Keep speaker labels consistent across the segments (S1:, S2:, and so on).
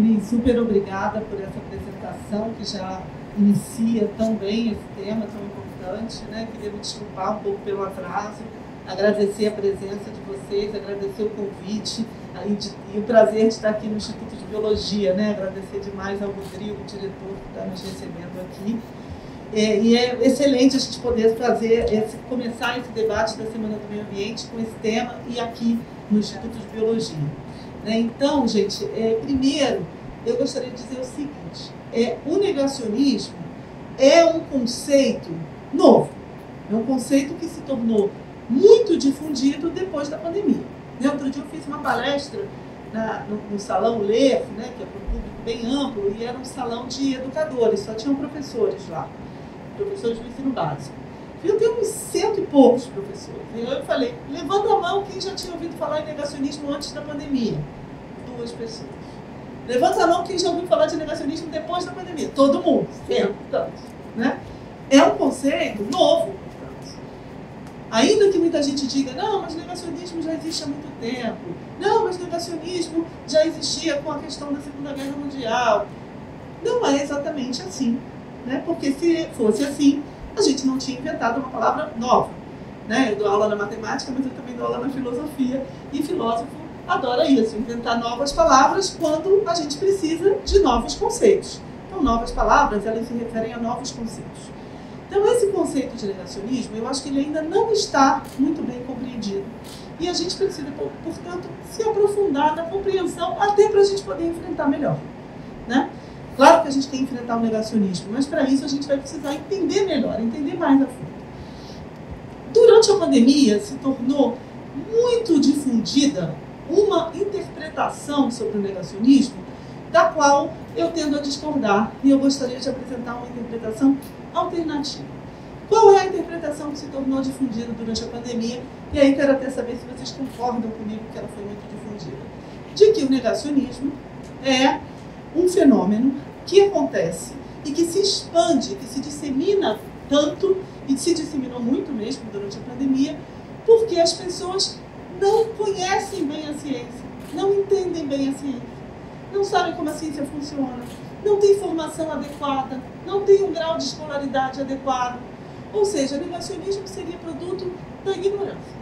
S1: Cris, super obrigada por essa apresentação que já inicia tão bem esse tema tão importante, né? Queria me desculpar um pouco pelo atraso, agradecer a presença de vocês, agradecer o convite e o prazer de estar aqui no Instituto de Biologia, né? Agradecer demais ao Rodrigo, o diretor, que está nos recebendo aqui. E é excelente a gente poder começar esse debate da Semana do Meio Ambiente com esse tema e aqui no Instituto de Biologia. Então, gente, primeiro, eu gostaria de dizer o seguinte, o negacionismo é um conceito novo, é um conceito que se tornou muito difundido depois da pandemia. Outro dia eu fiz uma palestra no Salão Ler, né, que é para um público bem amplo, e era um salão de educadores, só tinham professores lá, professores do ensino básico. Eu tenho uns 100 e poucos professores. Eu falei, levanta a mão quem já tinha ouvido falar em negacionismo antes da pandemia. 2 pessoas. Levanta a mão quem já ouviu falar de negacionismo depois da pandemia. Todo mundo, 100, tantos. Né? É um conceito novo, portanto. Ainda que muita gente diga, não, mas negacionismo já existe há muito tempo. Não, mas negacionismo já existia com a questão da Segunda Guerra Mundial. Não é exatamente assim. Né? Porque se fosse assim, a gente não tinha inventado uma palavra nova. Né? Eu dou aula na matemática, mas eu também dou aula na filosofia. E filósofo adora isso, inventar novas palavras quando a gente precisa de novos conceitos. Então, novas palavras, elas se referem a novos conceitos. Então, esse conceito de negacionismo, eu acho que ele ainda não está muito bem compreendido. E a gente precisa, portanto, se aprofundar na compreensão até para a gente poder enfrentar melhor. Né? Claro que a gente tem que enfrentar o negacionismo, mas para isso a gente vai precisar entender melhor, entender mais a fundo. Durante a pandemia se tornou muito difundida uma interpretação sobre o negacionismo, da qual eu tendo a discordar, e eu gostaria de apresentar uma interpretação alternativa. Qual é a interpretação que se tornou difundida durante a pandemia? E aí quero até saber se vocês concordam comigo que ela foi muito difundida. De que o negacionismo é um fenômeno que acontece e que se expande, que se dissemina tanto, e se disseminou muito mesmo durante a pandemia, porque as pessoas não conhecem bem a ciência, não entendem bem a ciência, não sabem como a ciência funciona, não têm formação adequada, não têm um grau de escolaridade adequado. Ou seja, o negacionismo seria produto da ignorância.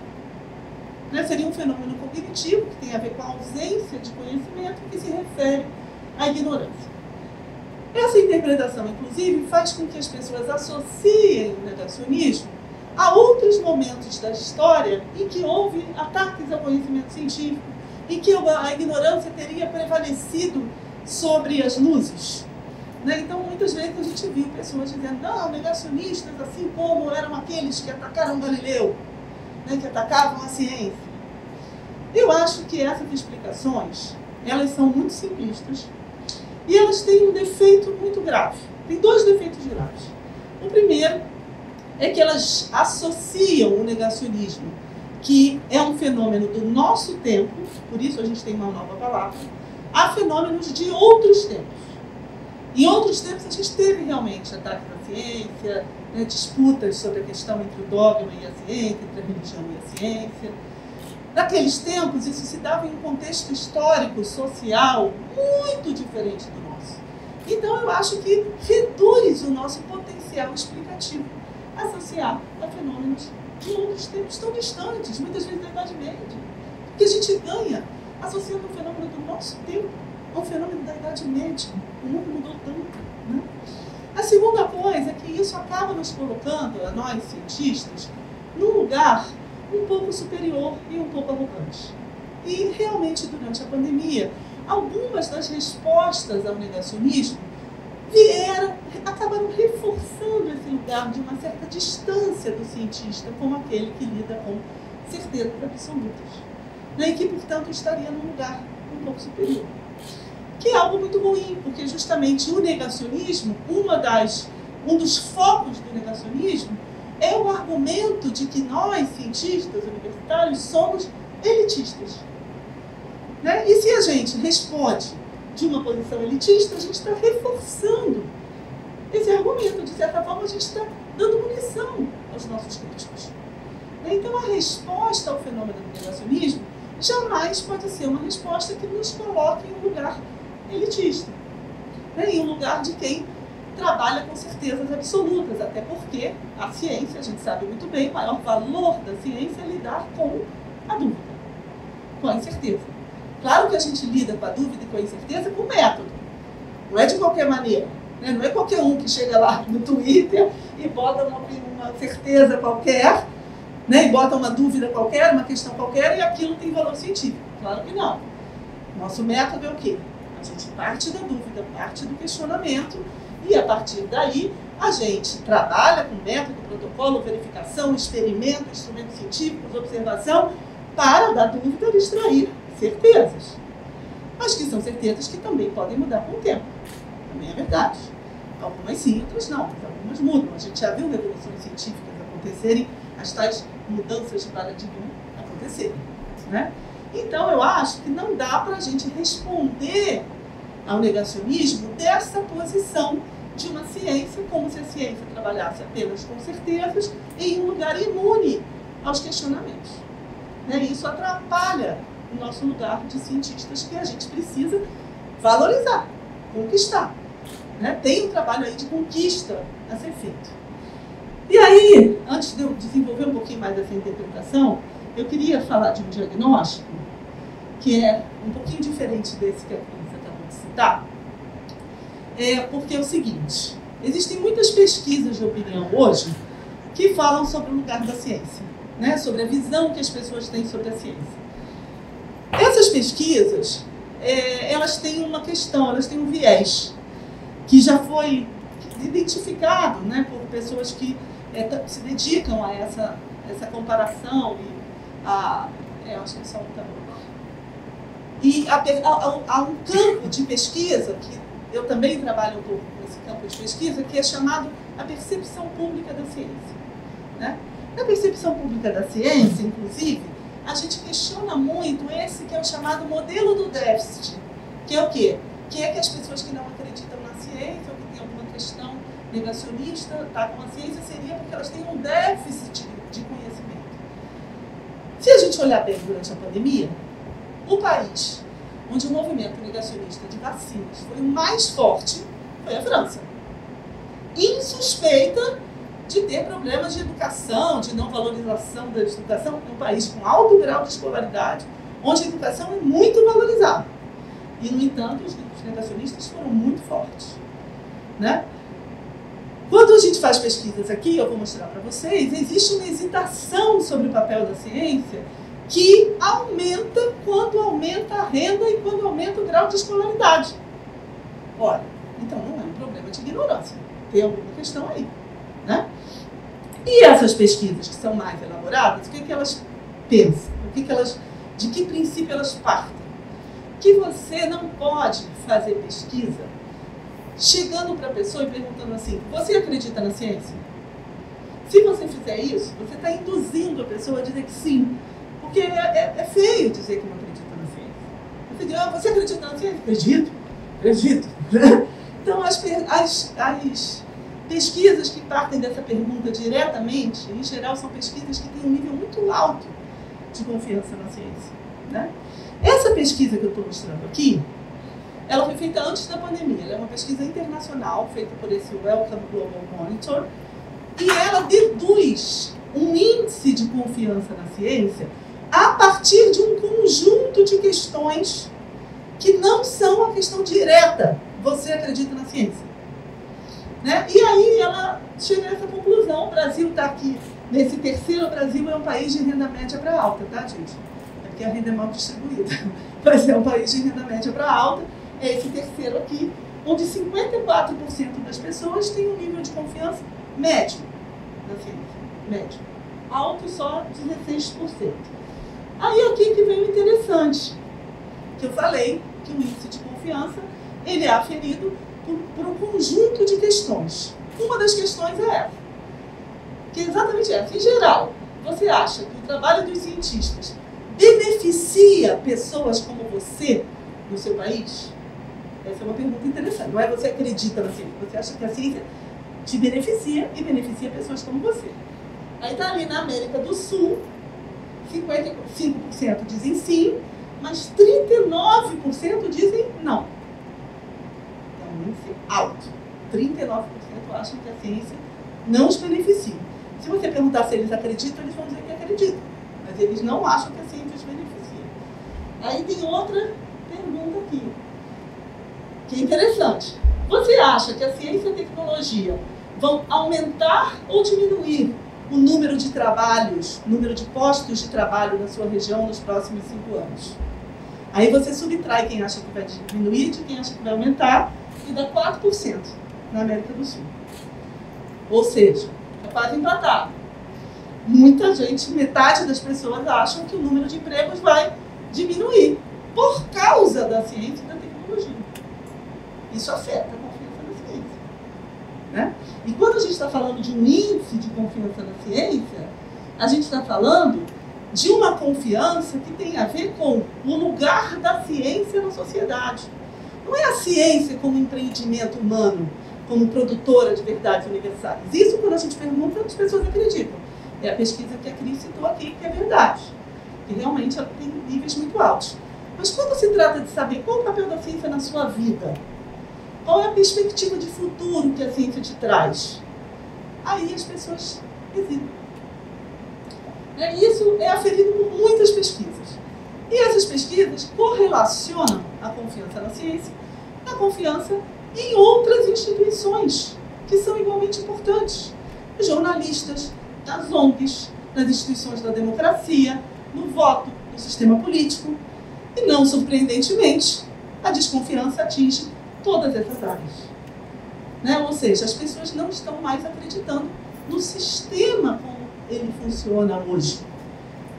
S1: Né? Seria um fenômeno cognitivo que tem a ver com a ausência de conhecimento que se refere à ignorância. Essa interpretação, inclusive, faz com que as pessoas associem o negacionismo a outros momentos da história em que houve ataques ao conhecimento científico, em que a ignorância teria prevalecido sobre as luzes. Né? Então, muitas vezes a gente viu pessoas dizendo, não, negacionistas, assim como eram aqueles que atacaram Galileu, né, que atacavam a ciência. Eu acho que essas explicações, elas são muito simplistas e elas têm um defeito muito grave. Tem 2 defeitos graves. O primeiro é que elas associam o negacionismo, que é um fenômeno do nosso tempo, por isso a gente tem uma nova palavra, a fenômenos de outros tempos. Em outros tempos a gente teve realmente ataques à ciência, né, disputas sobre a questão entre o dogma e a ciência, entre a religião e a ciência. Naqueles tempos isso se dava em um contexto histórico, social, muito diferente do nosso. Então eu acho que reduz o nosso potencial explicativo associar a fenômenos de outros tempos tão distantes, muitas vezes da Idade Média, que a gente ganha associando um fenômeno do nosso tempo a um fenômeno da Idade Média. O mundo mudou tanto. Né? A segunda coisa é que isso acaba nos colocando, a nós cientistas, num lugar um pouco superior e um pouco arrogante. E realmente durante a pandemia, algumas das respostas ao negacionismo acabaram reforçando esse lugar de uma certa distância do cientista como aquele que lida com certezas absolutas. Né? E que, portanto, estaria num lugar um pouco superior. Que é algo muito ruim, porque justamente o negacionismo, um dos focos do negacionismo, é o argumento de que nós, cientistas universitários, somos elitistas. Né? E se a gente responde de uma posição elitista, a gente está reforçando esse argumento. De certa forma, a gente está dando munição aos nossos críticos. Então, a resposta ao fenômeno do negacionismo jamais pode ser uma resposta que nos coloque em um lugar elitista, né? E um lugar de quem trabalha com certezas absolutas, até porque a ciência, a gente sabe muito bem, o maior valor da ciência é lidar com a dúvida, com a incerteza. Claro que a gente lida com a dúvida e com a incerteza com método, não é de qualquer maneira, né? Não é qualquer um que chega lá no Twitter e bota uma certeza qualquer, né? E bota uma dúvida qualquer, uma questão qualquer, e aquilo tem valor científico. Claro que não. Nosso método é o quê? A gente parte da dúvida, parte do questionamento, e a partir daí a gente trabalha com método, protocolo, verificação, experimento, instrumentos científicos, observação, para da dúvida extrair certezas. Mas que são certezas que também podem mudar com o tempo. Também é verdade. Algumas sim, outras não. Algumas mudam. A gente já viu revoluções científicas acontecerem, as tais mudanças de paradigma acontecerem, né? Então, eu acho que não dá para a gente responder ao negacionismo dessa posição de uma ciência, como se a ciência trabalhasse apenas com certezas em um lugar imune aos questionamentos, né? E isso atrapalha o nosso lugar de cientistas que a gente precisa valorizar, conquistar, né? Tem um trabalho aí de conquista a ser feito. E aí, antes de eu desenvolver um pouquinho mais essa interpretação, eu queria falar de um diagnóstico que é um pouquinho diferente desse que a Cris acabou de citar, porque é o seguinte: existem muitas pesquisas de opinião hoje que falam sobre o lugar da ciência, né? Sobre a visão que as pessoas têm sobre a ciência. Essas pesquisas, elas têm uma questão, elas têm um viés que já foi identificado, né, por pessoas que se dedicam a essa comparação e acho que só um também. E há um campo de pesquisa, que eu também trabalho um pouco com esse campo de pesquisa, que é chamado a percepção pública da ciência, né? Na percepção pública da ciência, inclusive, a gente questiona muito esse que é o chamado modelo do déficit, que é o quê? Que é que as pessoas que não acreditam na ciência ou que têm alguma questão negacionista, tá, com a ciência, seria porque elas têm um déficit de conhecimento. Se a gente olhar bem durante a pandemia, o país onde o movimento negacionista de vacinas foi o mais forte foi a França. Insuspeita de ter problemas de educação, de não valorização da educação, um país com alto grau de escolaridade, onde a educação é muito valorizada. E, no entanto, os grupos negacionistas foram muito fortes, né? Quando a gente faz pesquisas aqui, eu vou mostrar para vocês, existe uma hesitação sobre o papel da ciência que aumenta quando aumenta a renda e quando aumenta o grau de escolaridade. Olha, então não é um problema de ignorância. Tem alguma questão aí, né? E essas pesquisas que são mais elaboradas, o que elas pensam? De que princípio elas partem? Que você não pode fazer pesquisa chegando para a pessoa e perguntando assim: você acredita na ciência? Se você fizer isso, você está induzindo a pessoa a dizer que sim. Porque é feio dizer que não acredita na ciência. Você diz: você acredita na ciência? Acredito. Acredito. Então, as pesquisas que partem dessa pergunta diretamente, em geral, são pesquisas que têm um nível muito alto de confiança na ciência, né? Essa pesquisa que eu estou mostrando aqui, ela foi feita antes da pandemia. Ela é uma pesquisa internacional, feita por esse Wellcome Global Monitor, e ela deduz um índice de confiança na ciência a partir de um conjunto de questões que não são a questão direta: você acredita na ciência? Né? E aí ela chega a essa conclusão. O Brasil está aqui, nesse terceiro. O Brasil é um país de renda média para alta, tá, gente? É porque a renda é mal distribuída. Mas é um país de renda média para alta. É esse terceiro aqui, onde 54% das pessoas têm um nível de confiança médio na ciência. Médio. Alto só 16%. Aí aqui que vem o interessante, que eu falei que o índice de confiança ele é aferido por um conjunto de questões. Uma das questões é essa, que é exatamente essa. Em geral, você acha que o trabalho dos cientistas beneficia pessoas como você no seu país? Essa é uma pergunta interessante. Não é você acredita na ciência, você acha que a ciência te beneficia e beneficia pessoas como você. Aí está ali na América do Sul, 55% dizem sim, mas 39% dizem não. 39% acham que a ciência não os beneficia. Se você perguntar se eles acreditam, eles vão dizer que acreditam, mas eles não acham que a ciência os beneficia. Aí tem outra pergunta aqui, que é interessante. Você acha que a ciência e a tecnologia vão aumentar ou diminuir o número de trabalhos, o número de postos de trabalho na sua região nos próximos 5 anos? Aí você subtrai quem acha que vai diminuir de quem acha que vai aumentar e dá 4% na América do Sul. Ou seja, é quase empatado. Muita gente, metade das pessoas acham que o número de empregos vai diminuir por causa da ciência e da tecnologia. Isso afeta a confiança na ciência, né? E quando a gente está falando de um índice de confiança na ciência, a gente está falando de uma confiança que tem a ver com o lugar da ciência na sociedade. Não é a ciência como empreendimento humano, como produtora de verdades universais. Isso, quando a gente pergunta, as pessoas acreditam. É a pesquisa que a Cris citou aqui, que é verdade. E realmente ela tem níveis muito altos. Mas quando se trata de saber qual é o papel da ciência na sua vida, qual é a perspectiva de futuro que a ciência te traz, aí as pessoas hesitam. Isso é aferido por muitas pesquisas. E essas pesquisas correlacionam a confiança na ciência, a confiança em outras instituições, que são igualmente importantes. Os jornalistas, nas ONGs, nas instituições da democracia, no voto, no sistema político. E, não surpreendentemente, a desconfiança atinge todas essas áreas. Ou seja, as pessoas não estão mais acreditando no sistema como ele funciona hoje.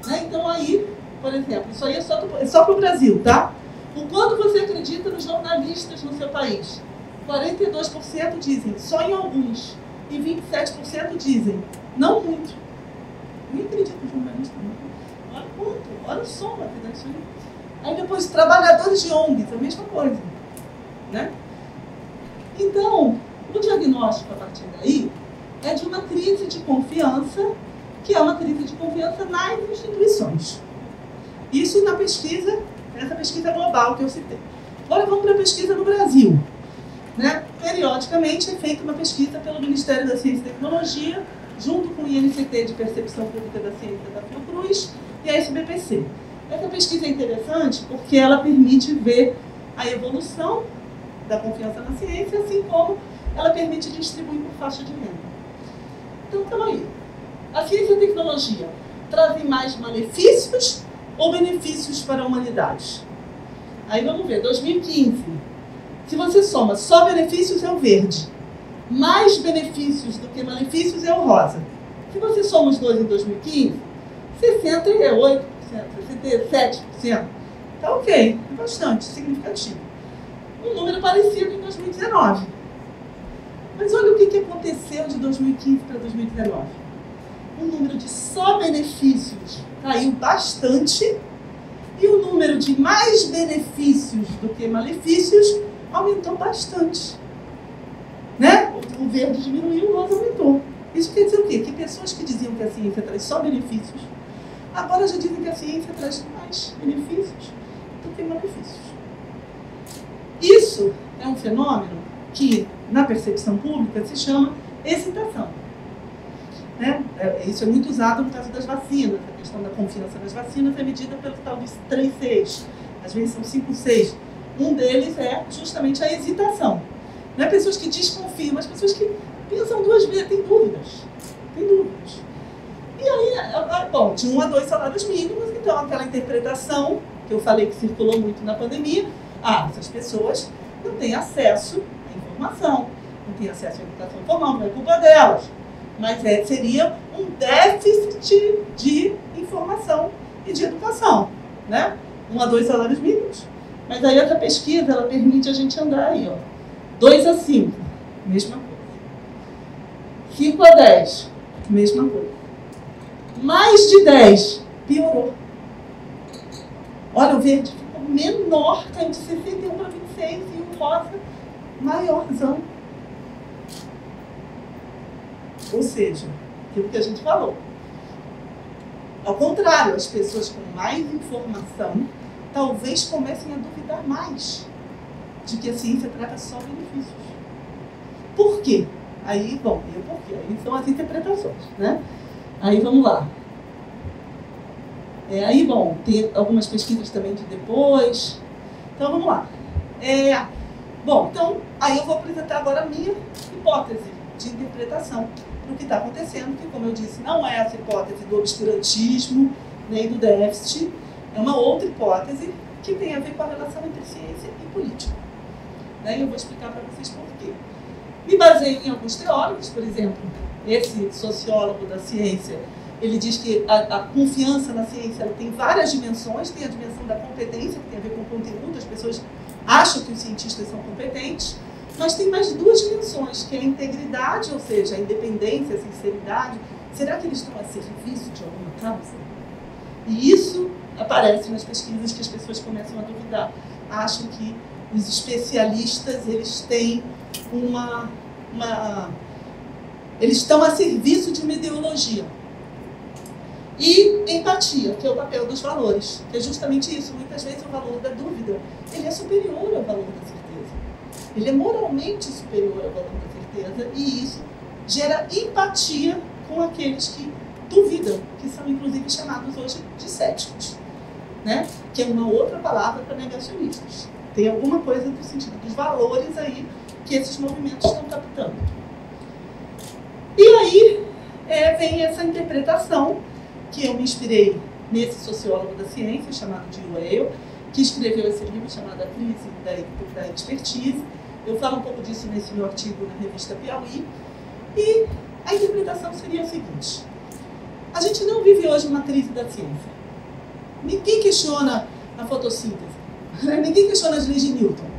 S1: Então aí, por exemplo, isso aí é só para o Brasil, tá? O quanto você acredita nos jornalistas no seu país? 42% dizem só em alguns e 27% dizem não muito. Nem acredito nos jornalistas. Olha quanto, olha só a vida disso aí. Aí depois, trabalhadores de ONGs, a mesma coisa, né? Então, o diagnóstico a partir daí é de uma crise de confiança, que é uma crise de confiança nas instituições. Isso na pesquisa, essa pesquisa global que eu citei. Agora vamos para a pesquisa no Brasil. Periodicamente é feita uma pesquisa pelo Ministério da Ciência e Tecnologia, junto com o INCT de Percepção Pública da Ciência da Fiocruz e a SBPC. Essa pesquisa é interessante porque ela permite ver a evolução da confiança na ciência, assim como ela permite distribuir por faixa de renda. Então, estamos aí. A ciência e a tecnologia trazem mais malefícios ou benefícios para a humanidade? Aí vamos ver, 2015. Se você soma só benefícios, é o verde. Mais benefícios do que malefícios é o rosa. Se você soma os dois em 2015, 68%, 67%. Tá ok, é bastante significativo. Um número parecido em 2019. Mas olha o que aconteceu de 2015 para 2019. O número de só benefícios caiu bastante e o número de mais benefícios do que malefícios aumentou bastante. O verde diminuiu, o rosa aumentou. Isso quer dizer o quê? Que pessoas que diziam que a ciência traz só benefícios, agora já dizem que a ciência traz mais benefícios do que malefícios. Isso é um fenômeno que, na percepção pública, se chama excitação. Isso é muito usado no caso das vacinas. A questão da confiança nas vacinas é medida pelo tal de 3 Cs. Às vezes são 5 Cs. Um deles é justamente a hesitação. Não é pessoas que desconfiam, mas pessoas que pensam 2 vezes, têm dúvidas. E aí, bom, de 1 a 2 salários mínimos, então aquela interpretação que eu falei que circulou muito na pandemia, essas pessoas não têm acesso à informação, não têm acesso à educação formal, não é culpa delas. Mas seria um déficit de informação e de educação, 1 a 2 salários mínimos. Mas aí essa pesquisa, ela permite a gente andar aí, 2 a 5, mesma coisa. 5 a 10, mesma coisa. Mais de 10, piorou. Olha, o verde ficou menor, caiu de 61 para 26 e o rosa maiorzão. Ou seja, aquilo que a gente falou. Ao contrário, as pessoas com mais informação talvez comecem a duvidar mais de que a ciência trata só benefícios. Por quê? Aí, bom, e o porquê? Aí são as interpretações, né? Aí, vamos lá. Aí, bom, tem algumas pesquisas também de depois. Então, vamos lá. Bom, então, aí eu vou apresentar agora a minha hipótese de interpretação para o que está acontecendo, que, como eu disse, não é essa hipótese do obscurantismo, nem do déficit, é uma outra hipótese que tem a ver com a relação entre ciência e política. E eu vou explicar para vocês por quê. Me baseio em alguns teóricos, por exemplo, esse sociólogo da ciência, ele diz que a confiança na ciência ela tem várias dimensões, tem a dimensão da competência, que tem a ver com o conteúdo, as pessoas acham que os cientistas são competentes, mas tem mais duas dimensões, que é a integridade, ou seja, a independência, a sinceridade. Será que eles estão a serviço de alguma causa? E isso aparece nas pesquisas que as pessoas começam a duvidar. Acham que os especialistas, eles têm eles estão a serviço de uma ideologia. E empatia, que é o papel dos valores, que é justamente isso. Muitas vezes o valor da dúvida, ele é superior ao valor da certeza. Ele é moralmente superior ao valor da certeza e isso gera empatia com aqueles que duvidam, que são inclusive chamados hoje de céticos, né? Que é uma outra palavra para negacionistas. Tem alguma coisa do sentido dos valores aí que esses movimentos estão captando. E aí vem essa interpretação que eu me inspirei nesse sociólogo da ciência, chamado de Weil, que escreveu esse livro chamado A Crise da Expertise. Eu falo um pouco disso nesse meu artigo na revista Piauí. E a interpretação seria a seguinte: a gente não vive hoje uma crise da ciência. Ninguém questiona a fotossíntese. Ninguém questiona as leis de Newton.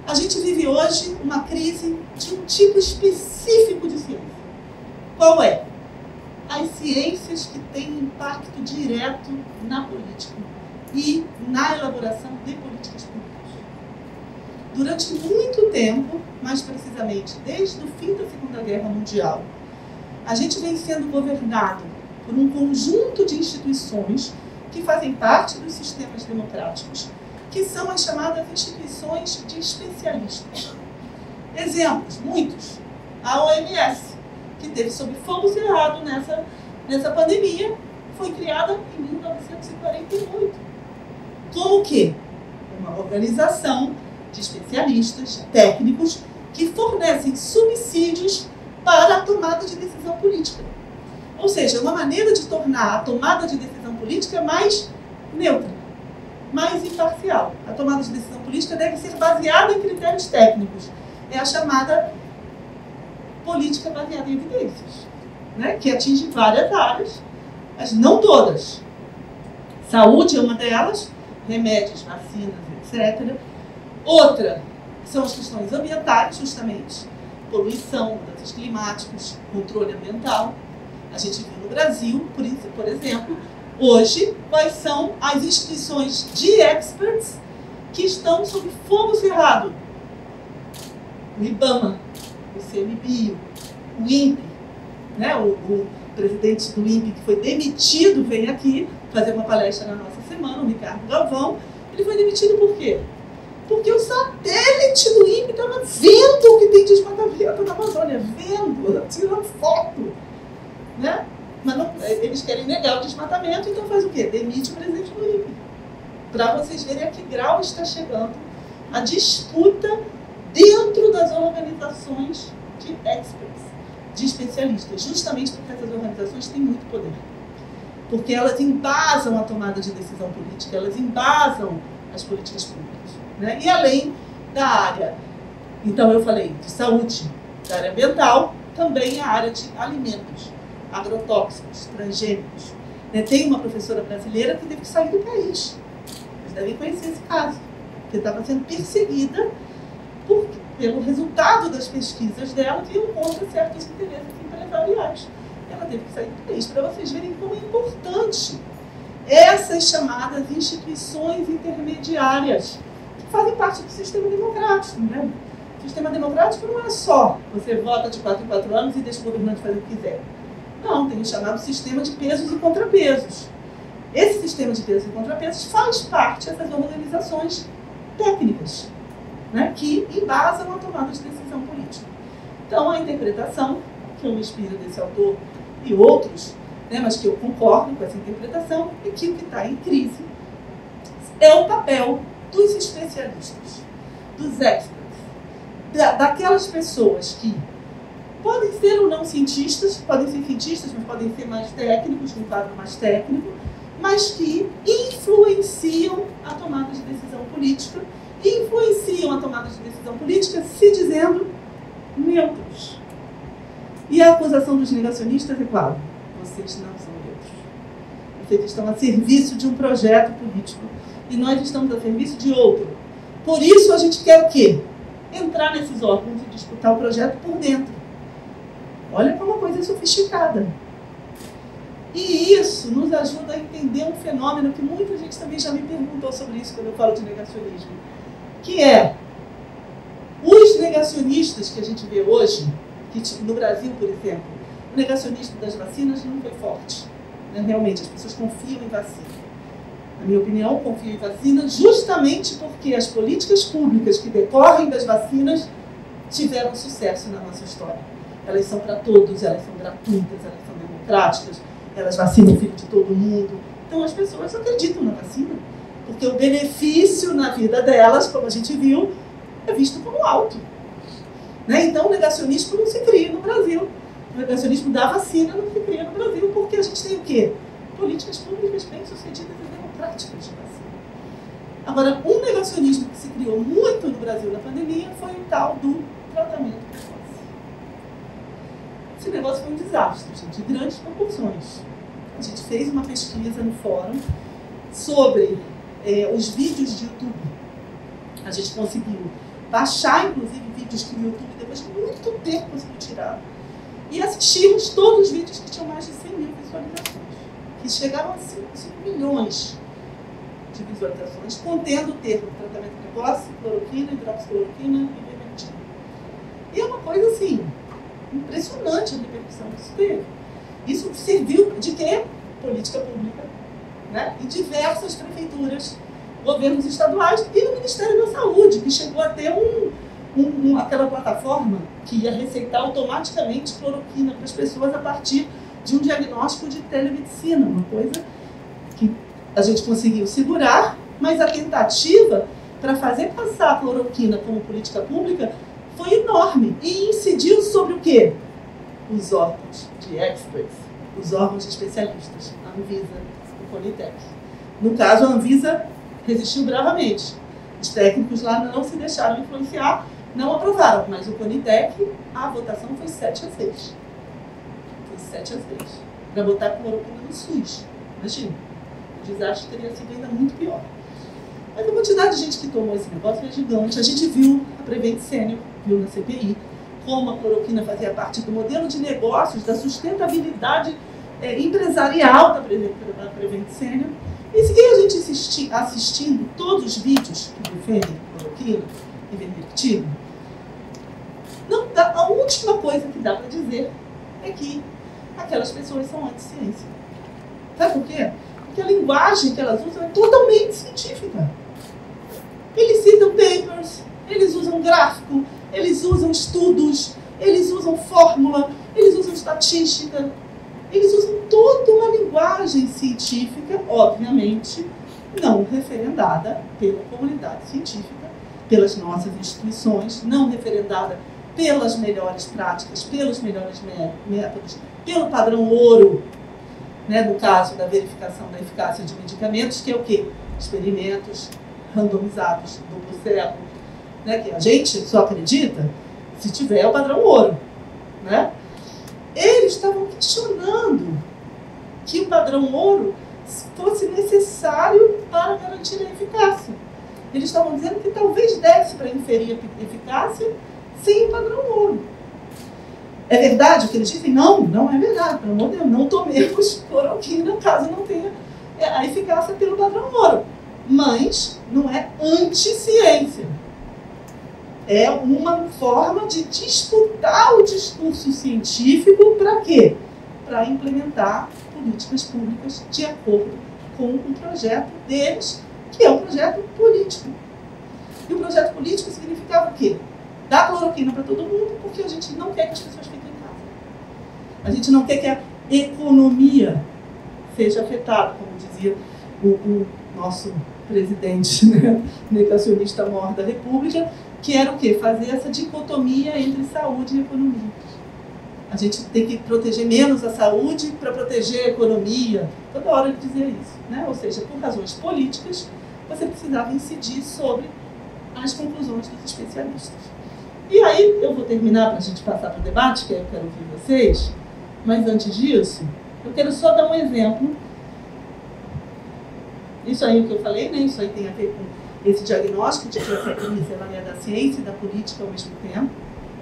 S1: A gente vive hoje uma crise de um tipo específico de ciência. Qual é? As ciências que têm impacto direto na política e na elaboração de políticas públicas. Durante muito tempo, mais precisamente desde o fim da Segunda Guerra Mundial, a gente vem sendo governado por um conjunto de instituições que fazem parte dos sistemas democráticos, que são as chamadas instituições de especialistas. Exemplos, muitos. A OMS, que teve sob fogo cerrado nessa pandemia, foi criada em 1948. Como que? Uma organização de especialistas, técnicos, que fornecem subsídios para a tomada de decisão política. Ou seja, uma maneira de tornar a tomada de decisão política mais neutra, mais imparcial. A tomada de decisão política deve ser baseada em critérios técnicos. É a chamada política baseada em evidências, né? Que atinge várias áreas, mas não todas. Saúde é uma delas, remédios, vacinas, etc. Outra são as questões ambientais, justamente, poluição, mudanças climáticas, controle ambiental. A gente viu no Brasil, por exemplo, hoje, quais são as instituições de experts que estão sob fogo cerrado. O IBAMA, o ICMBio, o INPE, né? O presidente do INPE, que foi demitido, veio aqui fazer uma palestra na nossa semana, o Ricardo Galvão. Ele foi demitido por quê? Porque o satélite do INPE estava vendo o que tem de desmatamento na Amazônia, vendo, tirando foto, né? Mas não, eles querem negar o desmatamento, então faz o quê? Demite o presidente do INPE. Para vocês verem a que grau está chegando a disputa dentro das organizações de experts, de especialistas, justamente porque essas organizações têm muito poder. Porque elas embasam a tomada de decisão política, elas embasam as políticas públicas, né? E além da área, então eu falei de saúde, da área ambiental, também a área de alimentos, agrotóxicos, transgênicos. Tem uma professora brasileira que teve que sair do país. Vocês devem conhecer esse caso, que estava sendo perseguida pelo resultado das pesquisas dela, que iam contra certos interesses empresariais. Ela teve que sair do país, para vocês verem como é importante essas chamadas instituições intermediárias, que fazem parte do sistema democrático, né? O sistema democrático não é só você vota de 4 em 4 anos e deixa o governante fazer o que quiser. Não, tem o chamado sistema de pesos e contrapesos. Esse sistema de pesos e contrapesos faz parte dessas organizações técnicas, né, que embasam a tomada de decisão política. Então, a interpretação que eu me inspiro desse autor e outros, né, mas que eu concordo com essa interpretação, é que o que está em crise é o papel dos especialistas, dos experts, daquelas pessoas que podem ser ou não cientistas, podem ser cientistas, mas podem ser mais técnicos, num quadro mais técnico, mas que influenciam a tomada de decisão política, se dizendo neutros. E a acusação dos negacionistas é claro, vocês não são neutros. Vocês estão a serviço de um projeto político e nós estamos a serviço de outro. Por isso a gente quer o quê? Entrar nesses órgãos e disputar o projeto por dentro. Olha como uma coisa sofisticada. E isso nos ajuda a entender um fenômeno que muita gente também já me perguntou sobre isso quando eu falo de negacionismo, que é os negacionistas que a gente vê hoje, que no Brasil, por exemplo, o negacionismo das vacinas não foi forte. Né? Realmente, as pessoas confiam em vacina. Na minha opinião, confiam em vacina justamente porque as políticas públicas que decorrem das vacinas tiveram sucesso na nossa história. Elas são para todos, elas são gratuitas, elas são democráticas, elas vacinam o filho de todo mundo. Então as pessoas acreditam na vacina, porque o benefício na vida delas, como a gente viu, é visto como alto. Né? Então o negacionismo não se cria no Brasil. O negacionismo da vacina não se cria no Brasil, porque a gente tem o quê? Políticas públicas bem-sucedidas e democráticas de vacina. Agora, um negacionismo que se criou muito no Brasil na pandemia foi o tal do tratamento precoce. Esse negócio foi um desastre, gente, de grandes proporções. A gente fez uma pesquisa no fórum sobre os vídeos de YouTube. A gente conseguiu baixar, inclusive, vídeos que o YouTube, depois de muito tempo, conseguiu tirar. E assistimos todos os vídeos que tinham mais de 100 mil visualizações, que chegaram a 5 milhões de visualizações, contendo o termo tratamento precoce, cloroquina, hidroxicloroquina e ivermectina. E é uma coisa assim, impressionante a repercussão que isso teve. Isso serviu de quê? Política pública, né? Em diversas prefeituras, governos estaduais e no Ministério da Saúde, que chegou a ter aquela plataforma que ia receitar automaticamente cloroquina para as pessoas a partir de um diagnóstico de telemedicina, uma coisa que a gente conseguiu segurar, mas a tentativa para fazer passar a cloroquina como política pública foi enorme e incidiu sobre o quê? Os órgãos de experts, os órgãos de especialistas, a Anvisa, o Conitec. No caso, a Anvisa resistiu bravamente. Os técnicos lá não se deixaram influenciar, não aprovaram, mas o Conitec, a votação foi 7-6. Foi 7-6. Para botar cloroquina no SUS. Imagina, o desastre teria sido ainda muito pior. Mas a quantidade de gente que tomou esse negócio é gigante. A gente viu a Prevent Senior, viu na CPI, como a cloroquina fazia parte do modelo de negócios, da sustentabilidade empresarial da Prevent Senior. E se a gente assistindo todos os vídeos que defendem cloroquina e ivermectina, a última coisa que dá para dizer é que aquelas pessoas são anti-ciência. Sabe por quê? Porque a linguagem que elas usam é totalmente científica. Eles citam papers, eles usam gráfico, eles usam estudos, eles usam fórmula, eles usam estatística, eles usam toda uma linguagem científica, obviamente, não referendada pela comunidade científica, pelas nossas instituições, não referendada pelas melhores práticas, pelos melhores métodos, pelo padrão ouro, né, no caso da verificação da eficácia de medicamentos, que é o quê? Experimentos randomizados, duplo cego, né, que a gente só acredita se tiver o padrão ouro. Né? Eles estavam questionando que o padrão ouro fosse necessário para garantir a eficácia. Eles estavam dizendo que talvez desse para inferir a eficácia sem o padrão ouro. É verdade o que eles dizem? Não, não é verdade. Pelo amor de Deus, não tomemos cloroquina caso não tenha a eficácia pelo padrão ouro. Mas não é anti-ciência. É uma forma de disputar o discurso científico para quê? Para implementar políticas públicas de acordo com o projeto deles, que é um projeto político. E o projeto político significava o quê? dar cloroquina para todo mundo, porque a gente não quer que as pessoas fiquem em casa. A gente não quer que a economia seja afetada, como dizia o nosso presidente, né, negacionista maior da República, que era o quê? Fazer essa dicotomia entre saúde e economia. A gente tem que proteger menos a saúde para proteger a economia. Toda hora ele dizia isso, né? Ou seja, por razões políticas, você precisava incidir sobre as conclusões dos especialistas. E aí, eu vou terminar para a gente passar para o debate, que aí eu quero ouvir vocês, mas antes disso, eu quero só dar um exemplo. Isso aí que eu falei, né? Isso aí tem a ver com esse diagnóstico de que essa crise ela é da ciência e da política ao mesmo tempo.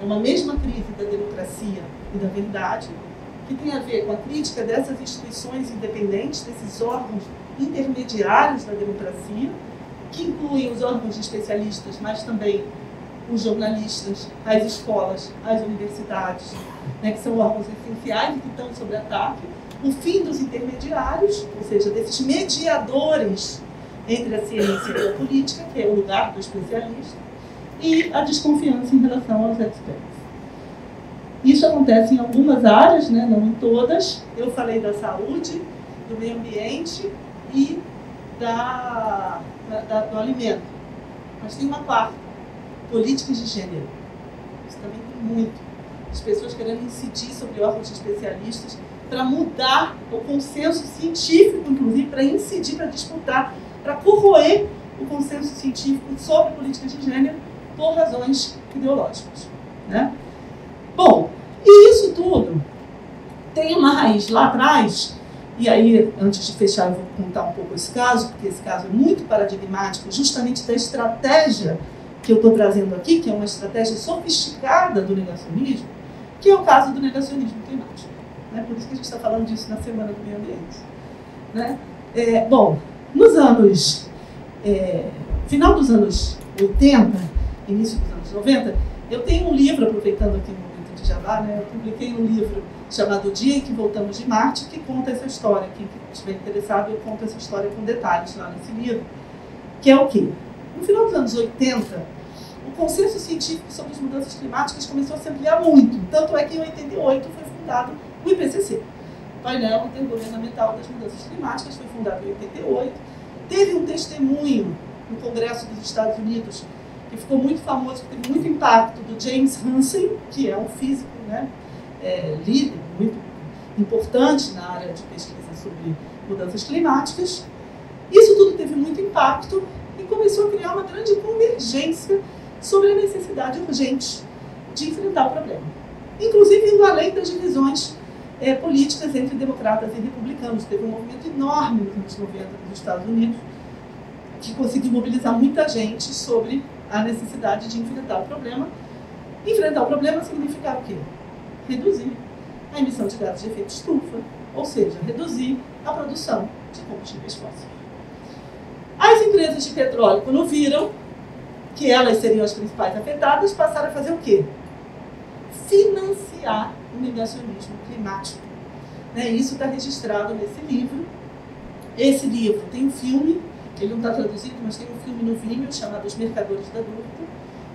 S1: É uma mesma crise da democracia e da verdade, que tem a ver com a crítica dessas instituições independentes, desses órgãos intermediários da democracia, que incluem os órgãos de especialistas, mas também os jornalistas, as escolas, as universidades, né, que são órgãos essenciais e que estão sob ataque. O fim dos intermediários, ou seja, desses mediadores entre a ciência e a política, que é o lugar do especialista, e a desconfiança em relação aos experts. Isso acontece em algumas áreas, né, não em todas. Eu falei da saúde, do meio ambiente e do alimento. Mas tem uma quarta, políticas de gênero. Isso também tem muito. As pessoas querendo incidir sobre órgãos de especialistas para mudar o consenso científico, inclusive, para incidir, para disputar, para corroer o consenso científico sobre políticas de gênero por razões ideológicas, né? Bom, e isso tudo tem uma raiz lá atrás, e aí, antes de fechar, eu vou contar um pouco esse caso, porque esse caso é muito paradigmático, justamente da estratégia que eu estou trazendo aqui, que é uma estratégia sofisticada do negacionismo, que é o caso do negacionismo climático. Né? Por isso que a gente está falando disso na Semana do Meio Ambiente. Né? Bom, nos anos... final dos anos 80, início dos anos 90, eu tenho um livro, aproveitando aqui o momento de jabá, né? Eu publiquei um livro chamado O Dia em que Voltamos de Marte, que conta essa história. Quem estiver interessado, eu conto essa história com detalhes lá nesse livro, que é o quê? No final dos anos 80, o consenso científico sobre as mudanças climáticas começou a se ampliar muito. Tanto é que em 88 foi fundado o IPCC, o Painel Intergovernamental das Mudanças Climáticas, foi fundado em 88. Teve um testemunho no Congresso dos Estados Unidos, que ficou muito famoso, que teve muito impacto, do James Hansen, que é um físico, né, líder, muito importante na área de pesquisa sobre mudanças climáticas. Isso tudo teve muito impacto e começou a criar uma grande convergência sobre a necessidade urgente de enfrentar o problema. Inclusive indo além das divisões políticas entre democratas e republicanos. Teve um movimento enorme nos anos 90 nos Estados Unidos, que conseguiu mobilizar muita gente sobre a necessidade de enfrentar o problema. Enfrentar o problema significava o quê? Reduzir a emissão de gases de efeito estufa, ou seja, reduzir a produção de combustíveis fósseis. As empresas de petróleo, quando viram que elas seriam as principais afetadas, passaram a fazer o quê? Financiar o negacionismo climático. Né? Isso está registrado nesse livro. Esse livro tem um filme, ele não está traduzido, mas tem um filme no Vimeo chamado Os Mercadores da Dúvida.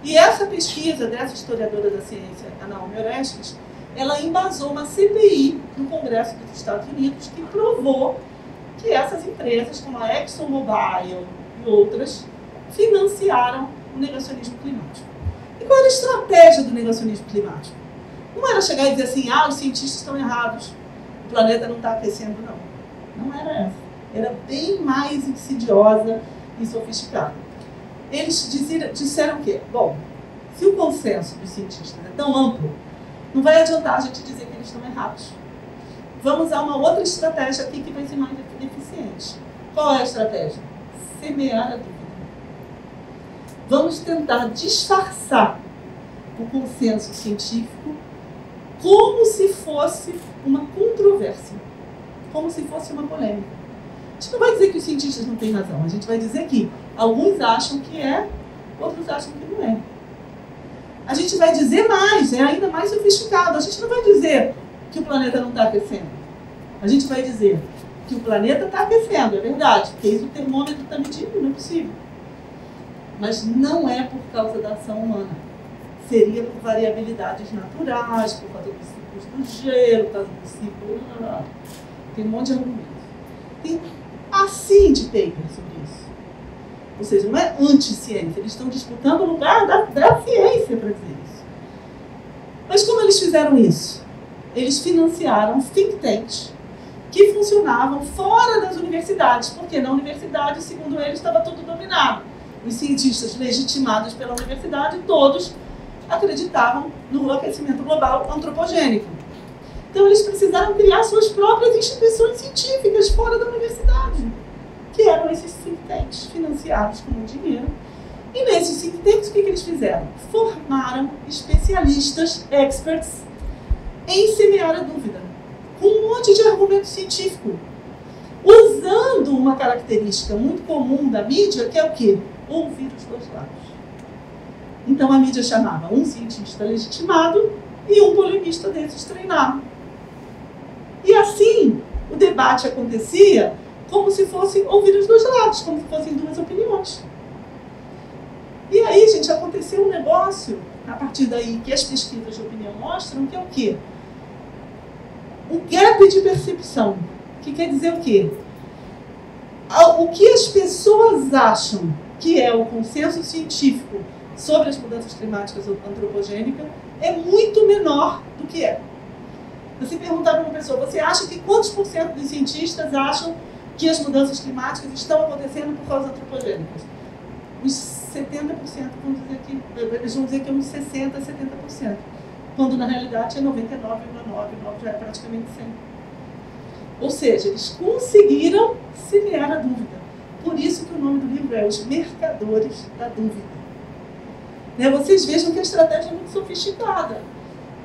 S1: E essa pesquisa dessa historiadora da ciência, a Naomi Oreskes, ela embasou uma CPI no Congresso dos Estados Unidos que provou que essas empresas, como a ExxonMobil e outras, financiaram o negacionismo climático. E qual era a estratégia do negacionismo climático? Não era chegar e dizer assim, os cientistas estão errados, o planeta não está aquecendo, não. Não era essa. Era bem mais insidiosa e sofisticada. Eles disseram o quê? Bom, se o consenso dos cientistas é tão amplo, não vai adiantar a gente dizer que eles estão errados. Vamos usar uma outra estratégia aqui que vai ser mais eficiente. Qual é a estratégia? Semear a dúvida. Vamos tentar disfarçar o consenso científico como se fosse uma controvérsia, como se fosse uma polêmica. A gente não vai dizer que os cientistas não têm razão, a gente vai dizer que alguns acham que é, outros acham que não é. A gente vai dizer mais, é ainda mais sofisticado. A gente não vai dizer que o planeta não está aquecendo. A gente vai dizer que o planeta está aquecendo, é verdade, porque isso o termômetro está medindo, não é possível. Mas não é por causa da ação humana. seria por variabilidades naturais, por causa dos ciclos do gelo, por causa do ciclo... Tem um monte de argumentos. Tem assim de paper sobre isso. Ou seja, não é anti-ciência, eles estão disputando o lugar da ciência para dizer isso. Mas como eles fizeram isso? Eles financiaram think tanks que funcionavam fora das universidades, porque na universidade, segundo eles, estava tudo dominado. Os cientistas legitimados pela universidade, todos acreditavam no aquecimento global antropogênico. Então, eles precisaram criar suas próprias instituições científicas fora da universidade, que eram esses think tanks financiados com dinheiro. E nesses think tanks, o que eles fizeram? Formaram especialistas, experts, em semear a dúvida, com um monte de argumento científico, usando uma característica muito comum da mídia, que é o quê? Ouvir os dois lados. Então, a mídia chamava um cientista legitimado e um polemista desses treinado. E assim, o debate acontecia como se fosse ouvir os dois lados, como se fossem duas opiniões. E aí, gente, aconteceu um negócio, a partir daí que as pesquisas de opinião mostram, que é o quê? Um gap de percepção. Que quer dizer o quê? O que as pessoas acham que é o consenso científico sobre as mudanças climáticas antropogênicas é muito menor do que é. Você perguntar para uma pessoa, você acha que quantos por cento dos cientistas acham que as mudanças climáticas estão acontecendo por causas antropogênicas? Os 70% vão dizer que, eles vão dizer que é uns 60%, 70%. Quando na realidade é 99,99, já é praticamente 100%. Ou seja, eles conseguiram semear a dúvida. Por isso que o nome do livro é Os Mercadores da Dúvida. Né? Vocês vejam que a estratégia é muito sofisticada.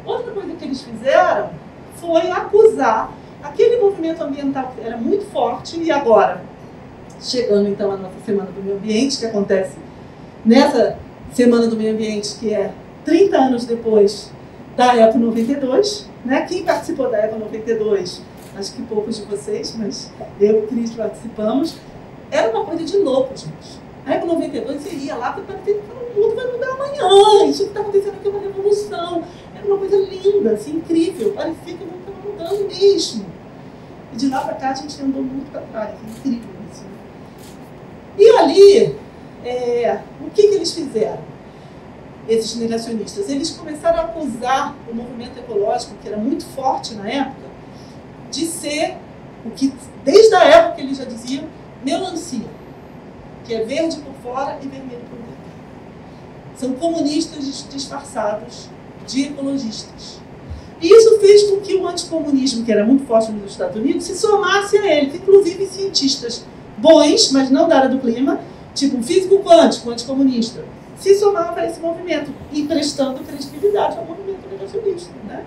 S1: Outra coisa que eles fizeram foi acusar aquele movimento ambiental que era muito forte, e agora, chegando então à nossa Semana do Meio Ambiente, que acontece nessa Semana do Meio Ambiente, que é 30 anos depois da Expo 92, né? Quem participou da Expo 92, acho que poucos de vocês, mas eu e o Cris participamos, era uma coisa de louco, gente. A Expo 92, você ia lá, porque parecia que o mundo vai mudar amanhã, isso que está acontecendo aqui é uma revolução. Era uma coisa linda, assim, incrível, parecia que o mundo estava mudando mesmo. E de lá para cá a gente andou muito para trás, é incrível isso. E ali, o que eles fizeram? Esses negacionistas, eles começaram a acusar o movimento ecológico, que era muito forte na época, de ser o que, desde a época que eles já diziam, melancia, que é verde por fora e vermelho por dentro. São comunistas disfarçados de ecologistas. E isso fez com que o anticomunismo, que era muito forte nos Estados Unidos, se somasse a eles, inclusive cientistas bons, mas não da área do clima, tipo um físico quântico, anticomunista, se somava a esse movimento, emprestando credibilidade ao movimento negacionista. Né?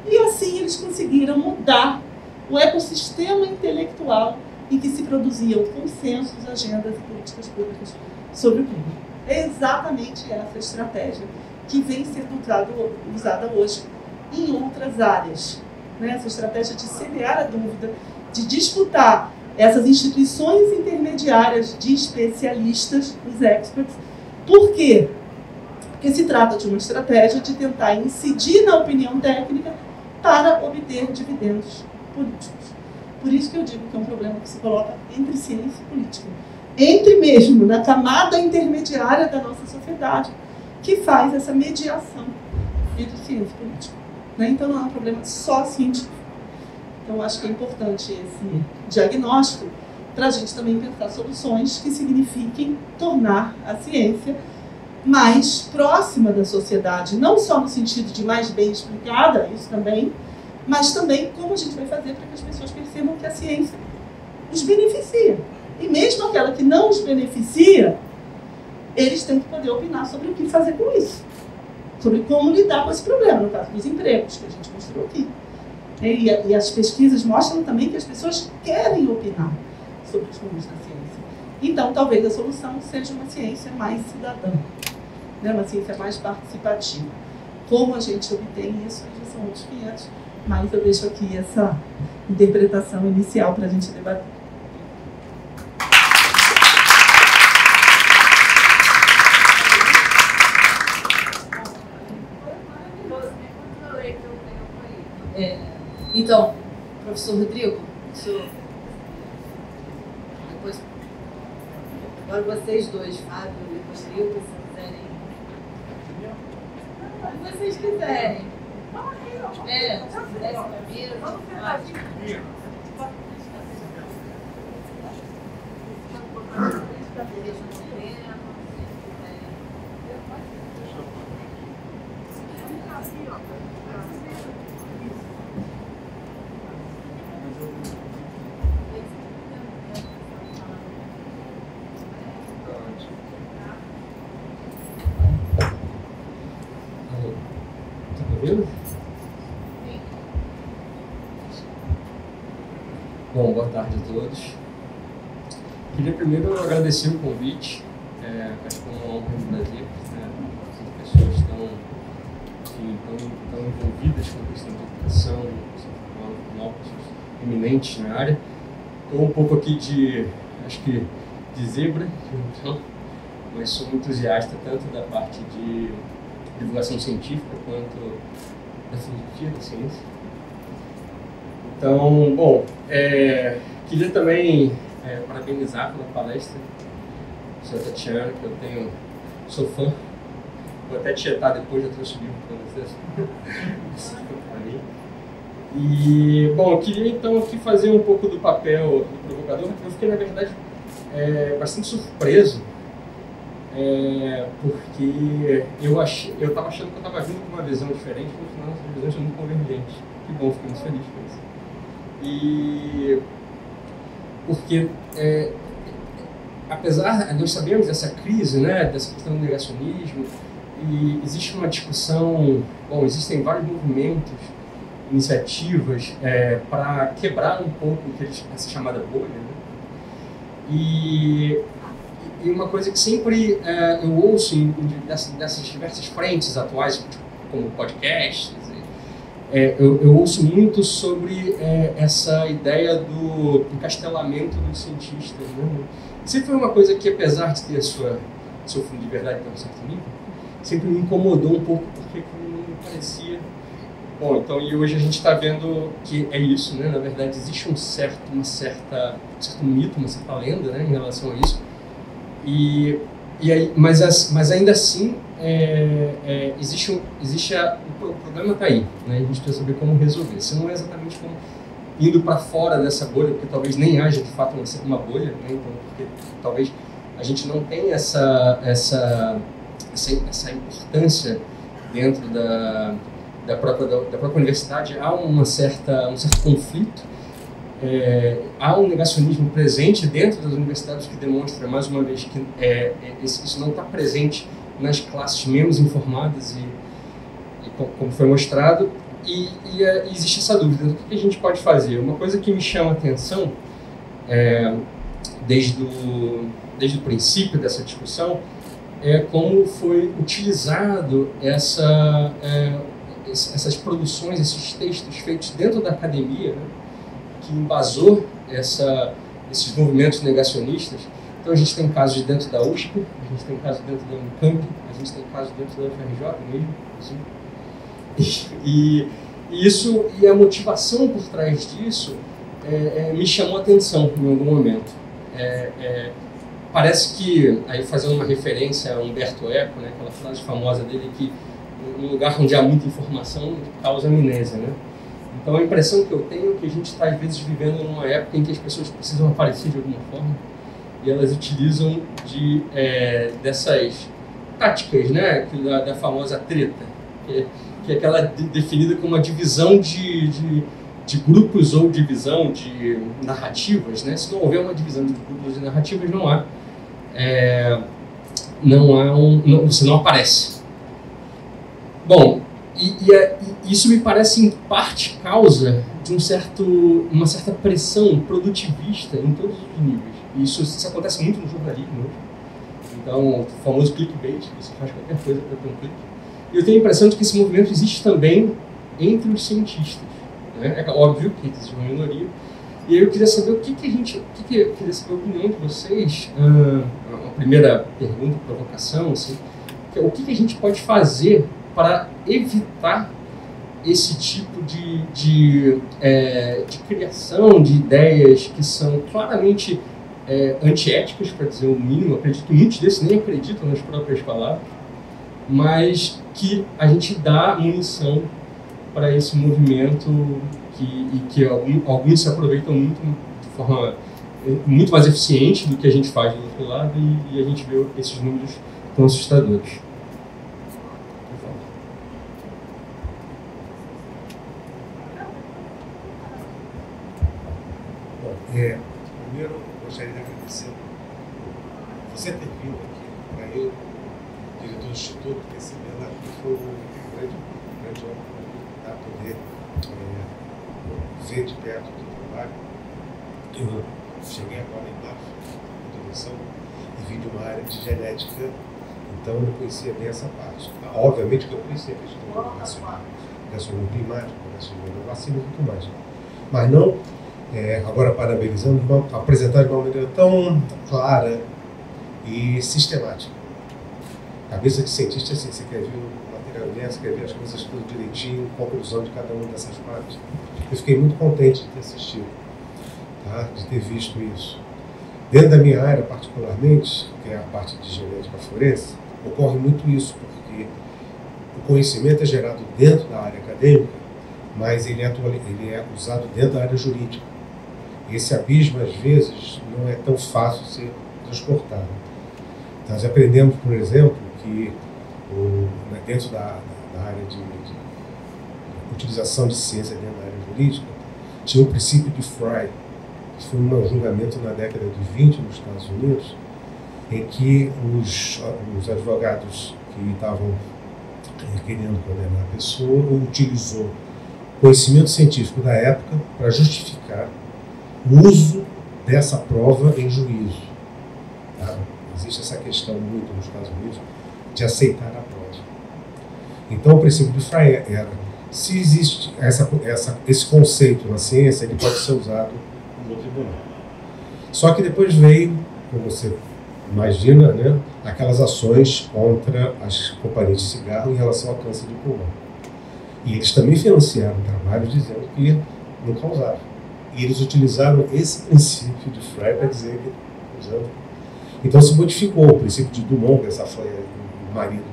S1: E assim eles conseguiram mudar o ecossistema intelectual em que se produziam consensos, agendas e políticas públicas sobre o clima. É exatamente essa estratégia que vem sendo usada hoje em outras áreas. Né? Essa estratégia de semear a dúvida, de disputar essas instituições intermediárias de especialistas, os experts. Por quê? Porque se trata de uma estratégia de tentar incidir na opinião técnica para obter dividendos políticos. Por isso que eu digo que é um problema que se coloca entre ciência e política. Entre mesmo, na camada intermediária da nossa sociedade, que faz essa mediação entre ciência e política. Né? Então não é um problema só científico. Então acho que é importante esse diagnóstico para a gente também pensar soluções que signifiquem tornar a ciência mais próxima da sociedade, não só no sentido de mais bem explicada, isso também, mas também como a gente vai fazer para que as pessoas percebam que a ciência os beneficia. E mesmo aquela que não os beneficia, eles têm que poder opinar sobre o que fazer com isso, sobre como lidar com esse problema, no caso dos empregos, que a gente mostrou aqui. E as pesquisas mostram também que as pessoas querem opinar sobre os rumos da ciência. Então, talvez a solução seja uma ciência mais cidadã, né? Uma ciência mais participativa. Como a gente obtém isso, já são outros 500, mas eu deixo aqui essa interpretação inicial para a gente debater.
S2: Então, professor Rodrigo, depois, agora vocês dois, Fábio e Rodrigo, se quiserem. Se vocês quiserem. Se quiserem primeiro, ótimo.
S3: Bom, boa tarde a todos. Queria primeiro agradecer o convite. Acho que é uma honra e um prazer. As pessoas estão envolvidas com a questão de educação, são eminentes na área. Estou um pouco aqui de zebra, então, mas sou entusiasta tanto da parte de divulgação científica quanto da filosofia da ciência. Então, bom, queria também parabenizar pela palestra, a professora Tatiana, que eu sou fã. Vou até tietar depois, já trouxe o livro para vocês. E, bom, eu queria então aqui fazer um pouco do papel do provocador. Eu fiquei, na verdade, bastante surpreso, porque eu estava achando que eu estava vindo com uma visão diferente, mas no final nossas visões são muito convergentes. Que bom, fiquei muito feliz com isso. E porque, apesar de nós sabermos dessa crise, né, dessa questão do negacionismo, e existe uma discussão, bom, existem vários movimentos, iniciativas para quebrar um pouco essa chamada bolha, né? E uma coisa que sempre eu ouço dessas diversas frentes atuais, como podcasts, eu ouço muito sobre essa ideia do encastelamento dos cientistas, né? Sempre foi uma coisa que, apesar de ter seu fundo de verdade para um certo nível, sempre me incomodou um pouco, porque não me parecia... Bom, então, e hoje a gente está vendo que é isso, né? Na verdade, existe um certo mito, uma certa lenda, né, em relação a isso. Mas ainda assim, o problema está aí, né? A gente precisa saber como resolver. Se não é exatamente como indo para fora dessa bolha, porque talvez nem haja de fato uma bolha, né? Então, porque talvez a gente não tenha essa importância dentro da própria universidade. Há um certo conflito, há um negacionismo presente dentro das universidades que demonstra, mais uma vez, que isso não está presente nas classes menos informadas e como foi mostrado, e existe essa dúvida do que a gente pode fazer. Uma coisa que me chama a atenção desde o princípio dessa discussão é como foi utilizado essas produções, esses textos feitos dentro da academia, né, que embasou esses movimentos negacionistas. Então a gente tem casos dentro da USP, a gente tem casos dentro da Unicamp, a gente tem casos dentro da UFRJ mesmo, assim. E a motivação por trás disso me chamou a atenção em algum momento. Parece que, aí fazendo uma referência a Umberto Eco, né, aquela frase famosa dele que um lugar onde há muita informação causa amnésia, né? Então a impressão que eu tenho é que a gente está às vezes vivendo numa época em que as pessoas precisam aparecer de alguma forma e elas utilizam dessas táticas, né, da famosa treta, que é aquela definida como uma divisão de grupos ou divisão de narrativas, né? Se não houver uma divisão de grupos de narrativas, você não aparece. Bom, isso me parece em parte causa de uma certa pressão produtivista em todos os níveis. E isso acontece muito no jornalismo hoje. Então, o famoso clickbait, que você faz qualquer coisa para ter um clique. E eu tenho a impressão de que esse movimento existe também entre os cientistas, né? É óbvio que existe uma minoria. E aí eu queria saber eu queria saber a opinião de vocês. Uma primeira pergunta, provocação, assim, que é o que a gente pode fazer para evitar esse tipo de criação de ideias que são claramente antiéticas, para dizer o mínimo. Acredito que muitos desses nem acreditam nas próprias palavras, mas que a gente dá munição para esse movimento que alguns se aproveitam muito de forma muito mais eficiente do que a gente faz do outro lado, e a gente vê esses números tão assustadores.
S4: Primeiro, eu gostaria de agradecer você ter vindo aqui, para eu, diretor do Instituto, recebendo aqui foi um grande honra para mim, poder ver de perto o teu trabalho. Eu cheguei agora em março, na introdução, e vim de uma área de genética, então eu não conhecia bem essa parte. Obviamente que eu conhecia a questão do negacionismo climático, negacionismo da vacina e muito mais. Mas não, agora parabenizando, apresentar de uma maneira tão clara e sistemática. Cabeça de cientista, assim, você quer ver o material dentro, você quer ver as coisas tudo direitinho, conclusão de cada uma dessas partes. Eu fiquei muito contente de ter assistido, tá? De ter visto isso. Dentro da minha área, particularmente, que é a parte de genética forense, ocorre muito isso, porque o conhecimento é gerado dentro da área acadêmica, mas ele é usado dentro da área jurídica. Esse abismo, às vezes, não é tão fácil ser transportado. Nós aprendemos, por exemplo, que dentro da área de utilização de ciência dentro da área jurídica, tinha o princípio de Frey, que foi um julgamento na década de 20 nos Estados Unidos, em que os advogados que estavam querendo condenar a pessoa utilizou conhecimento científico da época para justificar o uso dessa prova em juízo. Tá? Existe essa questão muito nos Estados Unidos de aceitar a prova. Então, o princípio de Frey era: se existe esse conceito na ciência, ele pode ser usado no tribunal. Só que depois veio, como você imagina, né, aquelas ações contra as companhias de cigarro em relação ao câncer de pulmão. E eles também financiaram trabalhos dizendo que não causava. E eles utilizaram esse princípio de Frey para dizer que usando. Então se modificou o princípio de Dumont, que essa foi o marido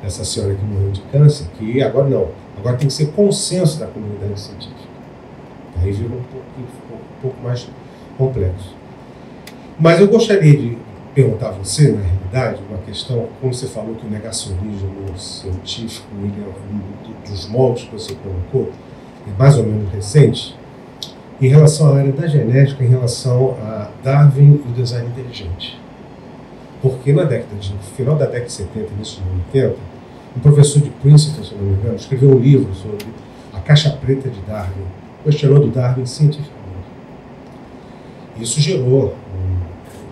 S4: dessa senhora que morreu de câncer, que agora não. Agora tem que ser consenso da comunidade científica. Aí virou um pouco mais complexo. Mas eu gostaria de perguntar a você, na realidade, uma questão, como você falou que o negacionismo científico, ele é um dos moldes que você colocou, é mais ou menos recente, em relação à área da genética, em relação a Darwin e o design inteligente. Porque no final da década de 70, início de 80, um professor de Princeton, se não me engano, escreveu um livro sobre a caixa preta de Darwin, questionando Darwin cientificamente. Isso gerou o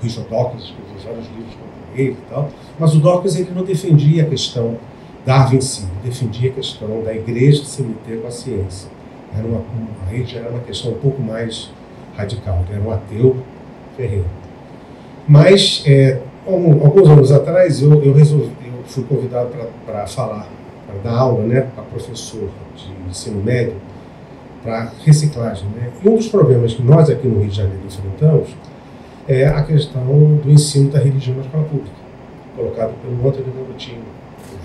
S4: Richard Dawkins, escreveu vários livros contra ele e tal, mas o Dawkins ele não defendia a questão Darwin em si, ele defendia a questão da igreja se meter com a ciência. Aí já era uma questão um pouco mais radical, ele era um ateu ferrenho. Mas, alguns anos atrás, eu fui convidado para falar, para dar aula, né, para professor de ensino médio, para reciclagem. Né? E um dos problemas que nós aqui no Rio de Janeiro enfrentamos é a questão do ensino da religião na escola pública, colocado pelo Antônio Garotinho,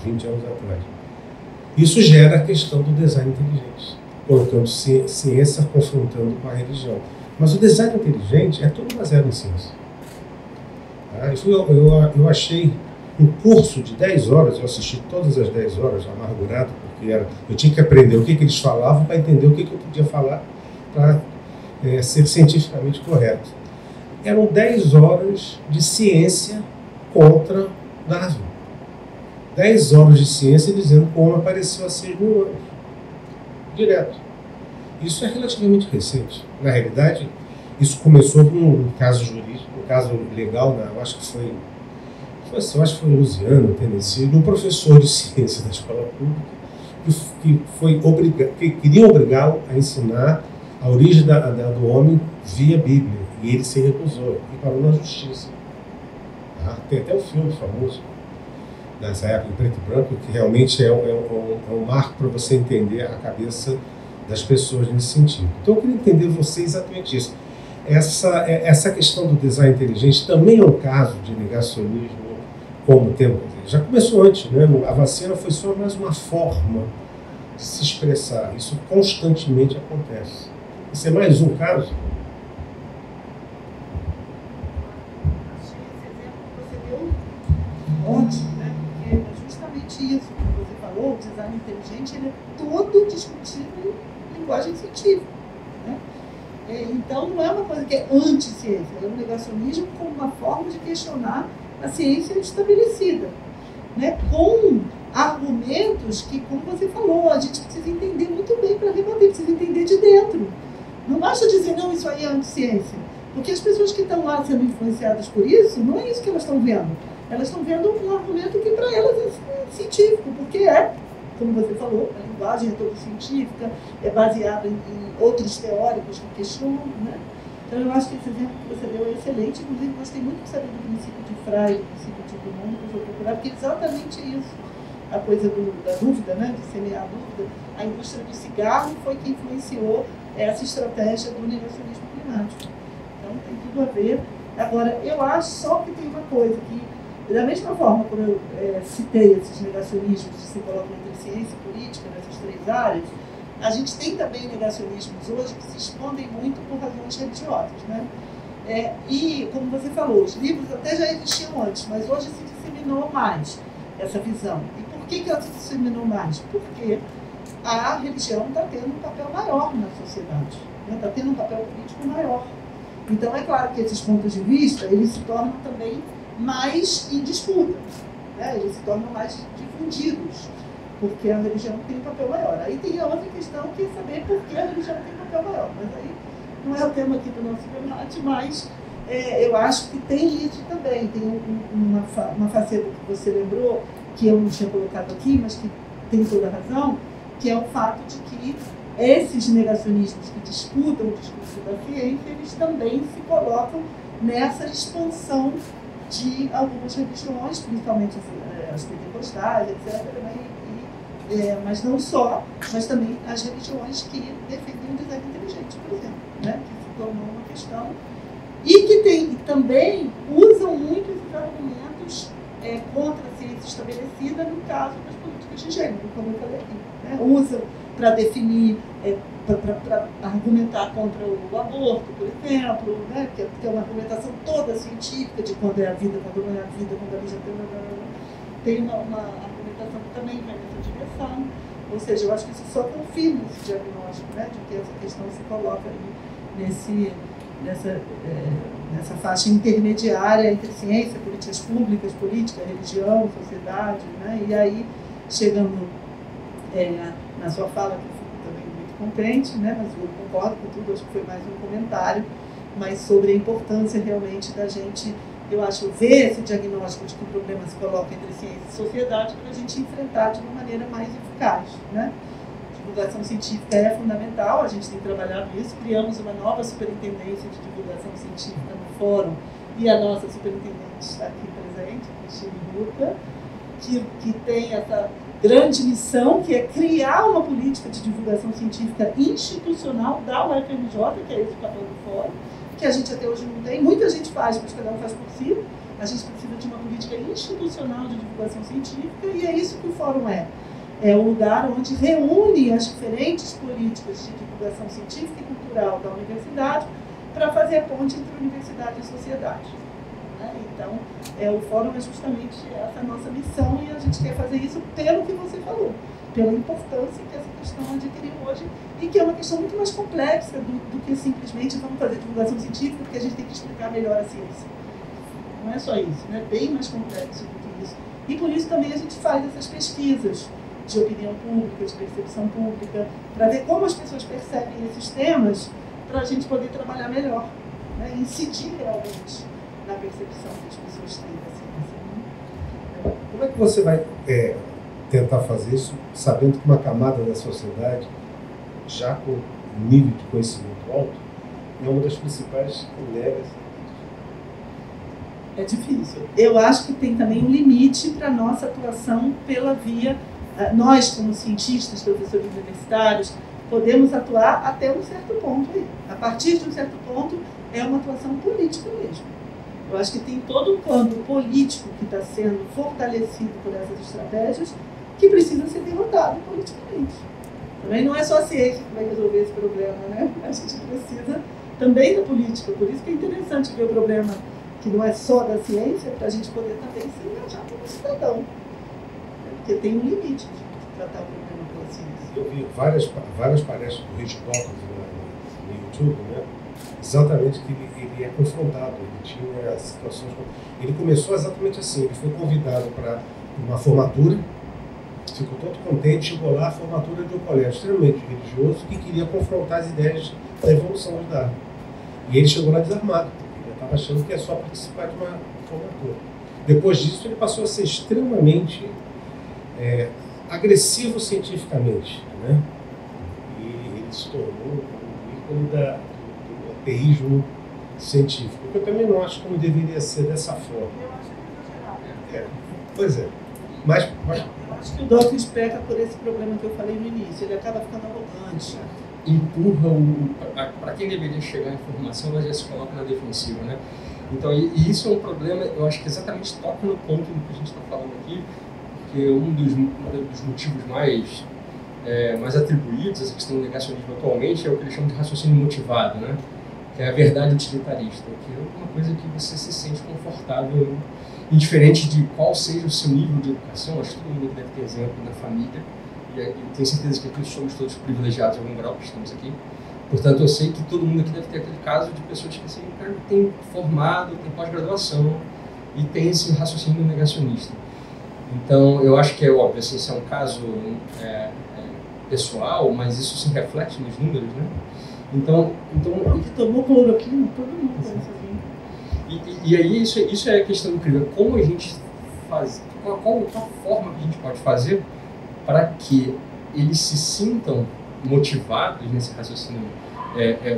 S4: 20 anos atrás. Isso gera a questão do design inteligente, colocando ciência confrontando com a religião. Mas o design inteligente é tudo baseado em ciência. Tá? Eu achei um curso de 10 horas, eu assisti todas as 10 horas, amargurado, porque eu tinha que aprender o que eles falavam para entender o que eu podia falar para ser cientificamente correto. Eram 10 horas de ciência contra Darwin. 10 horas de ciência dizendo como apareceu há 6 mil anos. Direto. Isso é relativamente recente. Na realidade, isso começou com um caso jurídico, um caso legal, eu acho que foi em Louisiana, Tennessee, de um professor de ciência da escola pública que queria obrigá-lo a ensinar a origem do homem via Bíblia. E ele se recusou e parou na justiça. Tem até o filme famoso. nessa época em preto e branco, que realmente é um marco para você entender a cabeça das pessoas nesse sentido. Então eu queria entender você exatamente isso. Essa questão do design inteligente também é um caso de negacionismo, como tempo. Já começou antes, né? A vacina foi só mais uma forma de se expressar. Isso constantemente acontece. Isso é mais um caso.
S1: Achei esse exemplo que você deu ótimo, né? Porque é justamente isso que você falou, o design inteligente, ele é todo discutido em linguagem científica, né? Então não é uma coisa que é anti-ciência, é um negacionismo como uma forma de questionar a ciência estabelecida, né? Com argumentos que, como você falou, a gente precisa entender muito bem para rebater, precisa entender de dentro. Não basta dizer, não, isso aí é anti-ciência. Porque as pessoas que estão lá sendo influenciadas por isso, não é isso que elas estão vendo. Elas estão vendo um argumento que para elas é científico, porque é, como você falou, a linguagem é toda científica, é baseada em outros teóricos que questionam, né? Então eu acho que esse exemplo que você deu é excelente, inclusive gostei muito de saber do princípio de Frey, do princípio de Dumont, que eu vou procurar, porque é exatamente isso, a coisa da dúvida, né? De semear a dúvida. A indústria do cigarro foi que influenciou essa estratégia do negacionismo climático. Então tem tudo a ver. Agora, eu acho só que tem uma coisa que, da mesma forma como eu citei esses negacionismos que se colocam entre ciência e política, nessas três áreas, a gente tem também negacionismos hoje que se escondem muito por razões religiosas, né? E, como você falou, os livros até já existiam antes, mas hoje se disseminou mais essa visão. E por que ela se disseminou mais? Porque a religião está tendo um papel maior na sociedade, né? Está tendo um papel político maior. Então, é claro que esses pontos de vista, eles se tornam também mais em disputa, né? Eles se tornam mais difundidos, porque a religião tem um papel maior. Aí tem a outra questão, que é saber por que a religião tem um papel maior. Mas aí não é o tema aqui do nosso debate, mas eu acho que tem isso também. Tem uma faceta que você lembrou, que eu não tinha colocado aqui, mas que tem toda a razão, que é o fato de que esses negacionismos que disputam o discurso da ciência, eles também se colocam nessa expansão de algumas religiões, principalmente as pentecostais, etc., né? Mas não só, mas também as religiões que defendem o design inteligente, por exemplo, né? Que se tornou uma questão e que também usam muito esses argumentos contra a ciência estabelecida no caso das políticas de gênero, como eu falei aqui, né? Usam para definir, para argumentar contra o aborto, por exemplo, né? Que é uma argumentação toda científica de quando é a vida, quando não é a vida, quando a vida tem uma argumentação que também vai nessa direção. Ou seja, eu acho que isso só confirma esse diagnóstico, né? De que essa questão se coloca aí nessa faixa intermediária entre ciência, políticas públicas, política, religião, sociedade, né? E aí, chegando na sua fala, que eu fico também muito contente, né? Mas eu concordo com tudo, acho que foi mais um comentário, mas sobre a importância realmente da gente, eu acho, ver esse diagnóstico de que o problema se coloca entre ciência e sociedade para a gente enfrentar de uma maneira mais eficaz, né? Divulgação científica é fundamental, a gente tem trabalhado isso, criamos uma nova superintendência de divulgação científica no fórum e a nossa superintendente está aqui presente, Cristina Ruta, que tem essa grande missão, que é criar uma política de divulgação científica institucional da UFRJ, que é esse o papel do fórum, que a gente até hoje não tem. Muita gente faz, mas cada um faz por si. A gente precisa de uma política institucional de divulgação científica e é isso que o fórum é. É o lugar onde reúne as diferentes políticas de divulgação científica e cultural da universidade para fazer a ponte entre universidade e sociedade, né? Então, o fórum é justamente essa nossa missão e a gente quer fazer isso pelo que você falou, pela importância que essa questão adquiriu hoje e que é uma questão muito mais complexa do que simplesmente vamos fazer divulgação científica, porque a gente tem que explicar melhor a ciência. Não é só isso, né? Bem mais complexo do que isso. E por isso também a gente faz essas pesquisas de opinião pública, de percepção pública, para ver como as pessoas percebem esses temas, para a gente poder trabalhar melhor, né? Incidir realmente na percepção que as pessoas têm da ciência.
S4: Como é que você vai tentar fazer isso, sabendo que uma camada da sociedade, já com nível de conhecimento alto, é uma das principais que nega essa
S1: É difícil. Eu acho que tem também um limite para a nossa atuação pela via. Nós, como cientistas, professores universitários, podemos atuar até um certo ponto aí. A partir de um certo ponto, é uma atuação política mesmo. Eu acho que tem todo um campo político que está sendo fortalecido por essas estratégias que precisa ser derrotado politicamente. Também não é só a ciência que vai resolver esse problema, né? A gente precisa também da política. Por isso que é interessante ver o problema que não é só da ciência, para a gente poder também se engajar como cidadão. Porque tem um limite de tratar o problema pela ciência.
S4: Eu vi várias palestras do Hitchcock no YouTube, né? Exatamente que ele é confrontado, ele tinha situações... Ele começou exatamente assim, ele foi convidado para uma formatura, ficou todo contente, chegou lá, a formatura de um colégio extremamente religioso que queria confrontar as ideias da evolução de Darwin. E ele chegou lá desarmado, porque ele estava achando que é só participar de uma formatura. Depois disso, ele passou a ser extremamente agressivo cientificamente, né? E ele se tornou um ícone do ateísmo científico, que eu também não acho que não deveria ser dessa forma.
S1: Eu acho que é exagerado.
S4: Pois é. Mas
S1: eu acho que o Dawkins peca por esse problema que eu falei no início. Ele acaba ficando arrogante.
S3: Empurra para quem deveria chegar a informação, mas já se coloca na defensiva, né? Então, e isso é um problema, eu acho que exatamente toca no ponto do que a gente está falando aqui, porque um dos motivos mais atribuídos a essa questão do negacionismo atualmente é o que eles chamam de raciocínio motivado, né? Que é a verdade utilitarista, que é uma coisa que você se sente confortável, indiferente de qual seja o seu nível de educação. Acho que todo mundo deve ter exemplo na família, e eu tenho certeza que aqui somos todos privilegiados em algum grau que estamos aqui. Portanto, eu sei que todo mundo aqui deve ter aquele caso de pessoas que assim, tem formado, tem pós-graduação e tem esse raciocínio negacionista. Então, eu acho que é óbvio, assim, isso é um caso pessoal, mas isso se reflete nos números, né? Então
S1: que tomou cloroquina, todo mundo pensa assim.
S3: E aí isso é a questão incrível. Como a gente faz, qual forma que a gente pode fazer para que eles se sintam motivados nesse raciocínio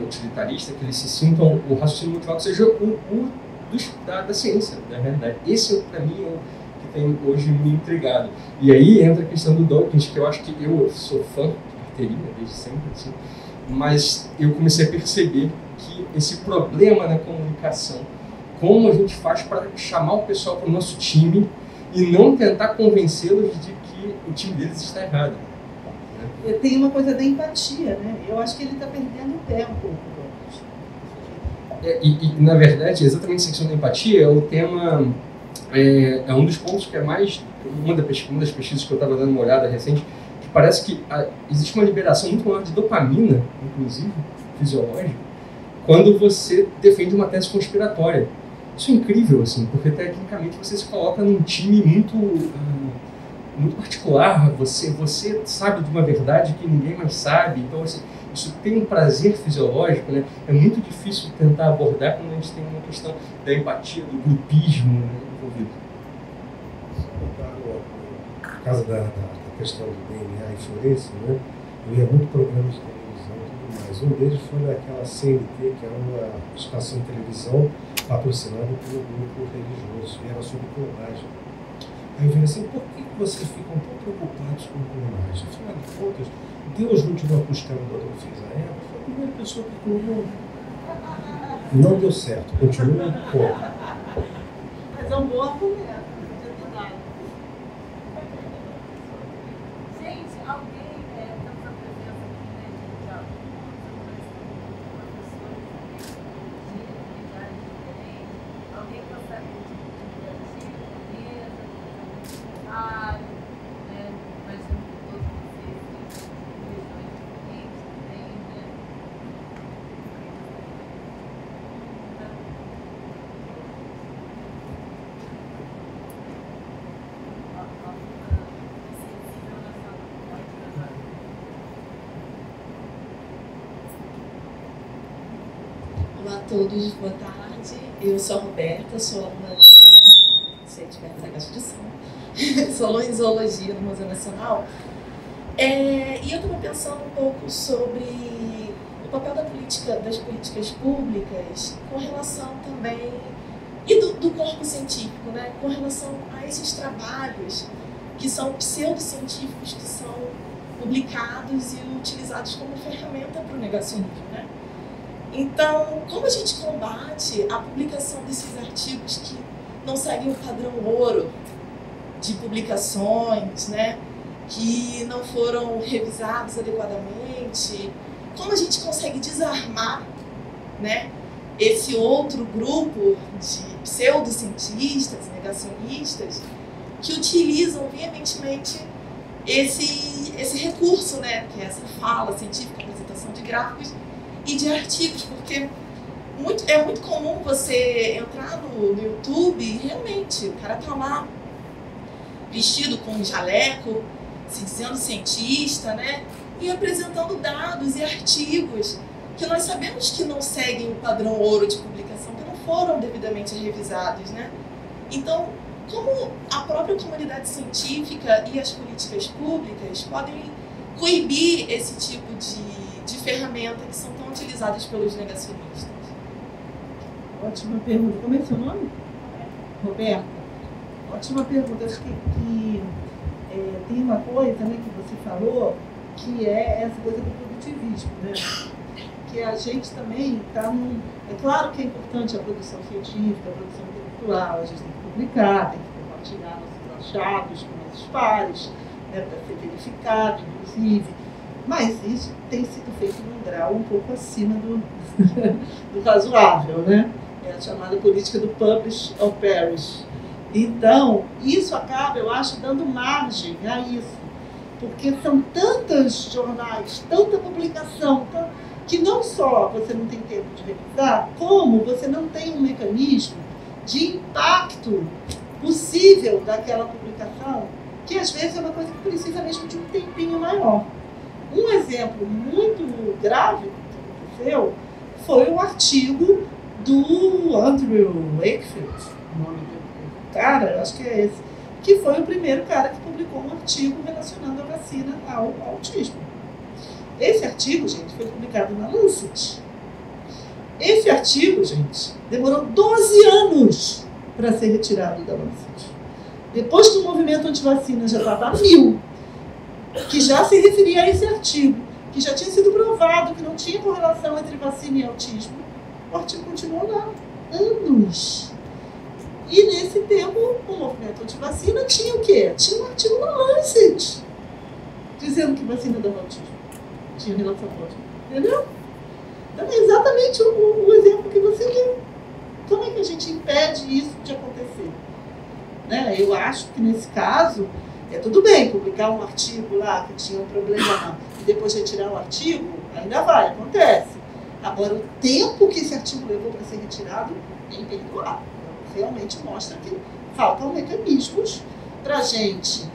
S3: utilitarista, que eles se sintam, o raciocínio motivado seja da ciência, da realidade. Esse, para mim, é o que tem hoje me intrigado. E aí entra a questão do Dawkins, que eu acho que eu sou fã de carteirinha desde sempre, assim, mas eu comecei a perceber que esse problema na comunicação, como a gente faz para chamar o pessoal para o nosso time e não tentar convencê-los de que o time deles está errado.
S1: Tem uma coisa da empatia, né? Eu acho que ele está perdendo tempo.
S3: Na verdade, exatamente essa questão da empatia é o tema, é um dos pontos que é mais, uma das pesquisas que eu estava dando uma olhada recente, que parece que existe uma liberação muito maior de dopamina, inclusive, fisiológica, quando você defende uma tese conspiratória. Isso é incrível, assim, porque tecnicamente você se coloca num time muito particular, você sabe de uma verdade que ninguém mais sabe, então isso tem um prazer fisiológico, né? É muito difícil tentar abordar quando a gente tem uma questão da empatia, do grupismo, né, envolvido.
S4: Por causa da questão do DNA em Florença, né? Eu ia muito programas de televisão e tudo mais. Um deles foi naquela CNT, que era uma estação de televisão patrocinada pelo grupo religioso, e era sobre clonagem. Aí eu falei assim, por que vocês ficam tão preocupados com clonagem? Afinal de contas, Deus não tirou a costela do Adão, fez a Eva, foi a primeira pessoa que clonou. Não deu certo, continua contra.
S1: Mas é um bom argumento.
S2: Gente, alguém estamos na presença aqui, né, de professores de idade diferente. Alguém consegue interagir com a mesa, comentário, né? Nós temos todos vocês de regiões diferentes também, né?
S5: Olá a todos, boa tarde. Eu sou a Roberta, sou aluna se tiver negócio de som. Sou aluna em Zoologia no Museu Nacional. E eu estava pensando um pouco sobre o papel das políticas públicas com relação também, e do corpo científico, né, com relação a esses trabalhos que são pseudocientíficos, que são publicados e utilizados como ferramenta para o negacionismo, né? Então, como a gente combate a publicação desses artigos que não seguem o padrão ouro de publicações, né, que não foram revisados adequadamente? Como a gente consegue desarmar, né, esse outro grupo de pseudocientistas, negacionistas, que utilizam veementemente esse recurso, né, que é essa fala científica, apresentação de gráficos e de artigos, porque é muito comum você entrar no YouTube e realmente o cara tá lá vestido com um jaleco, se dizendo cientista, né, e apresentando dados e artigos que nós sabemos que não seguem o padrão ouro de publicação, que não foram devidamente revisados, né? Então, como a própria comunidade científica e as políticas públicas podem coibir esse tipo de ferramenta que são tão utilizadas pelos negacionistas?
S1: Ótima pergunta. Como é seu nome? Roberta. Ótima pergunta. Acho que tem uma coisa, né, que você falou, que é essa coisa do produtivismo, né? Que a gente também está num... É claro que é importante a produção científica, a produção intelectual, a gente tem que publicar, tem que compartilhar nossos achados com nossos pares, né, para ser verificado, inclusive. Mas isso tem sido feito num grau um pouco acima do razoável, né? É a chamada política do publish or perish. Então, isso acaba, eu acho, dando margem a isso. Porque são tantos jornais, tanta publicação, que não só você não tem tempo de revisar, como você não tem um mecanismo de impacto possível daquela publicação, que às vezes é uma coisa que precisa mesmo de um tempinho maior. Um exemplo muito grave que aconteceu foi o artigo do Andrew Wakefield, o nome do cara, eu acho que é esse, que foi o primeiro cara que publicou um artigo relacionando a vacina ao autismo. Esse artigo, gente, foi publicado na Lancet. Esse artigo, gente, demorou 12 anos para ser retirado da Lancet. Depois que o movimento antivacina já estava a 1000, que já se referia a esse artigo, que já tinha sido provado que não tinha correlação entre vacina e autismo, o artigo continuou lá, anos. E nesse tempo, o movimento antivacina tinha o quê? Tinha um artigo na Lancet, dizendo que vacina dava autismo. Tinha relação com autismo. Entendeu? Então é exatamente o exemplo que você deu. Como é que a gente impede isso de acontecer? Né? Eu acho que nesse caso, tudo bem publicar um artigo lá que tinha um problema e depois retirar o artigo, ainda vai, acontece. Agora, o tempo que esse artigo levou para ser retirado é imperdoável. Realmente mostra que faltam mecanismos para a gente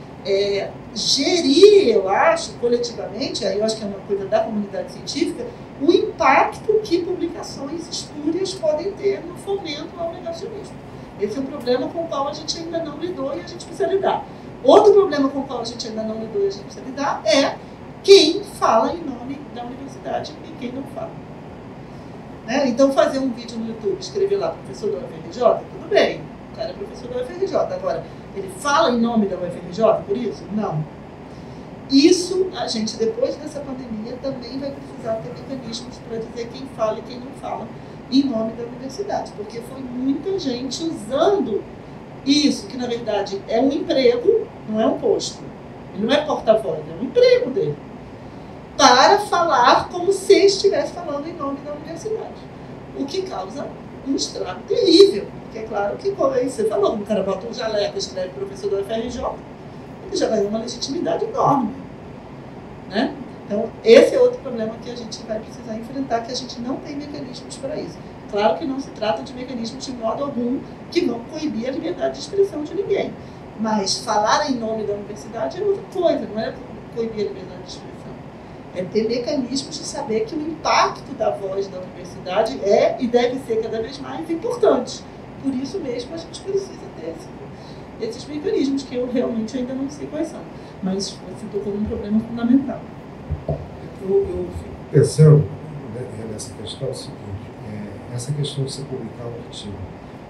S1: gerir, eu acho, coletivamente, aí eu acho que é uma coisa da comunidade científica, o impacto que publicações espúrias podem ter no fomento ao negacionismo. Esse é um problema com o qual a gente ainda não lidou e a gente precisa lidar. Outro problema com o qual a gente ainda não lidou e a gente precisa lidar é quem fala em nome da universidade e quem não fala. Né? Então, fazer um vídeo no YouTube, escrever lá professor da UFRJ, tudo bem, o cara é professor da UFRJ. Agora, ele fala em nome da UFRJ por isso? Não. Isso, a gente, depois dessa pandemia, também vai precisar ter mecanismos para dizer quem fala e quem não fala em nome da universidade, porque foi muita gente usando isso, que na verdade é um emprego, não é um posto. Ele não é porta-voz, é um emprego dele, para falar como se estivesse falando em nome da universidade. O que causa um estrago terrível. Porque é claro que, como aí você falou, o cara bota um jaleco, escreve professor da UFRJ, ele já ganhou uma legitimidade enorme. Né? Então, esse é outro problema que a gente vai precisar enfrentar, que a gente não tem mecanismos para isso. Claro que não se trata de mecanismos de modo algum que vão coibir a liberdade de expressão de ninguém. Mas falar em nome da universidade é outra coisa, não é coibir a liberdade de expressão. É ter mecanismos de saber que o impacto da voz da universidade é e deve ser cada vez mais importante. Por isso mesmo a gente precisa ter esses mecanismos, que eu realmente ainda não sei quais são. Mas você tocou num problema fundamental.
S4: Eu fico pensando nessa questão, é o seguinte, essa questão de você publicar um artigo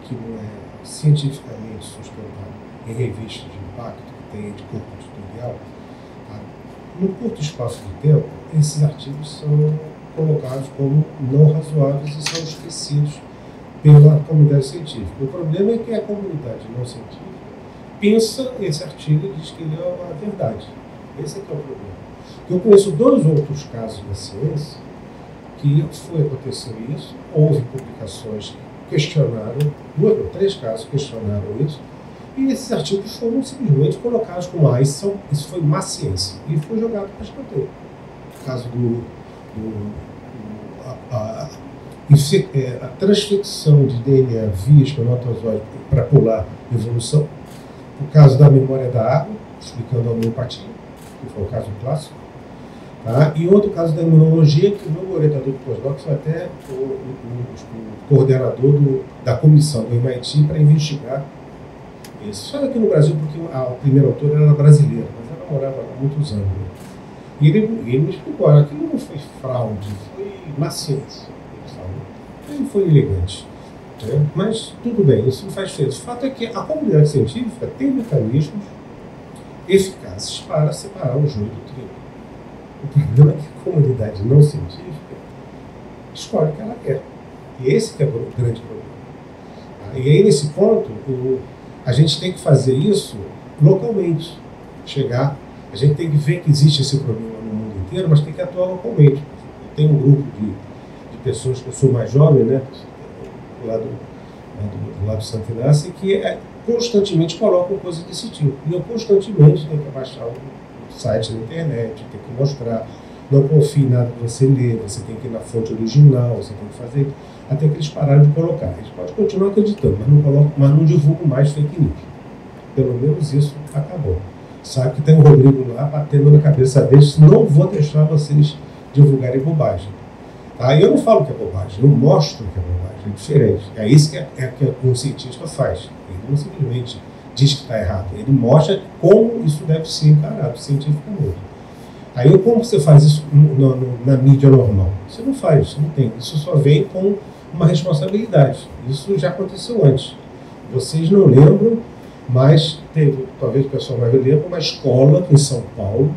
S4: que não é cientificamente sustentado em revistas de impacto, que tem de corpo editorial, tá? No curto espaço de tempo, esses artigos são colocados como não razoáveis e são esquecidos pela comunidade científica. O problema é que a comunidade não científica pensa esse artigo e diz que ele é uma verdade. Esse é que é o problema. Eu conheço 2 outros casos da ciência que aconteceu isso, houve publicações que questionaram, 2 ou 3 casos questionaram isso, e esses artigos foram simplesmente colocados como isso foi má ciência, e foi jogado para escanteio. O caso a transfecção de DNA via espermatozoide para pular evolução, o caso da memória da água, explicando a homeopatia, que foi o caso clássico, tá? E outro caso da imunologia, que o meu orientador do pós-doc foi até o coordenador da comissão do MIT para investigar isso. Só aqui no Brasil, porque a primeira autora era brasileira, mas ela morava há muitos anos. Né? E ele me explicou, aquilo não foi fraude, foi má ciência. Ele foi elegante. Né? Mas tudo bem, isso não faz diferença. O fato é que a comunidade científica tem mecanismos eficazes para separar o joio do trigo. O problema é que a comunidade não científica escolhe o que ela quer. E esse que é o grande problema. E aí, nesse ponto, a gente tem que fazer isso localmente. A gente tem que ver que existe esse problema no mundo inteiro, mas tem que atuar localmente. Eu tenho um grupo de pessoas que eu sou mais jovem, né, do lado do Santo Inácio, que constantemente colocam coisas desse tipo. E eu constantemente tenho que baixar o site na internet, tenho que mostrar, não confie em nada que você lê, você tem que ir na fonte original, você tem que fazer, até que eles pararam de colocar. Eles podem continuar acreditando, mas não divulgam mais fake news. Pelo menos isso acabou. Sabe que tem um Rodrigo lá batendo na cabeça deles, não vou deixar vocês divulgarem bobagem. Tá? Eu não falo que é bobagem, eu mostro que é bobagem, é diferente. É isso que um cientista faz. Ele não simplesmente diz que está errado, ele mostra como isso deve ser encarado cientificamente. Aí como você faz isso na mídia normal? Você não faz, você não tem. Isso só vem com uma responsabilidade. Isso já aconteceu antes. Vocês não lembram, mas teve, talvez o pessoal mais lembra, uma escola em São Paulo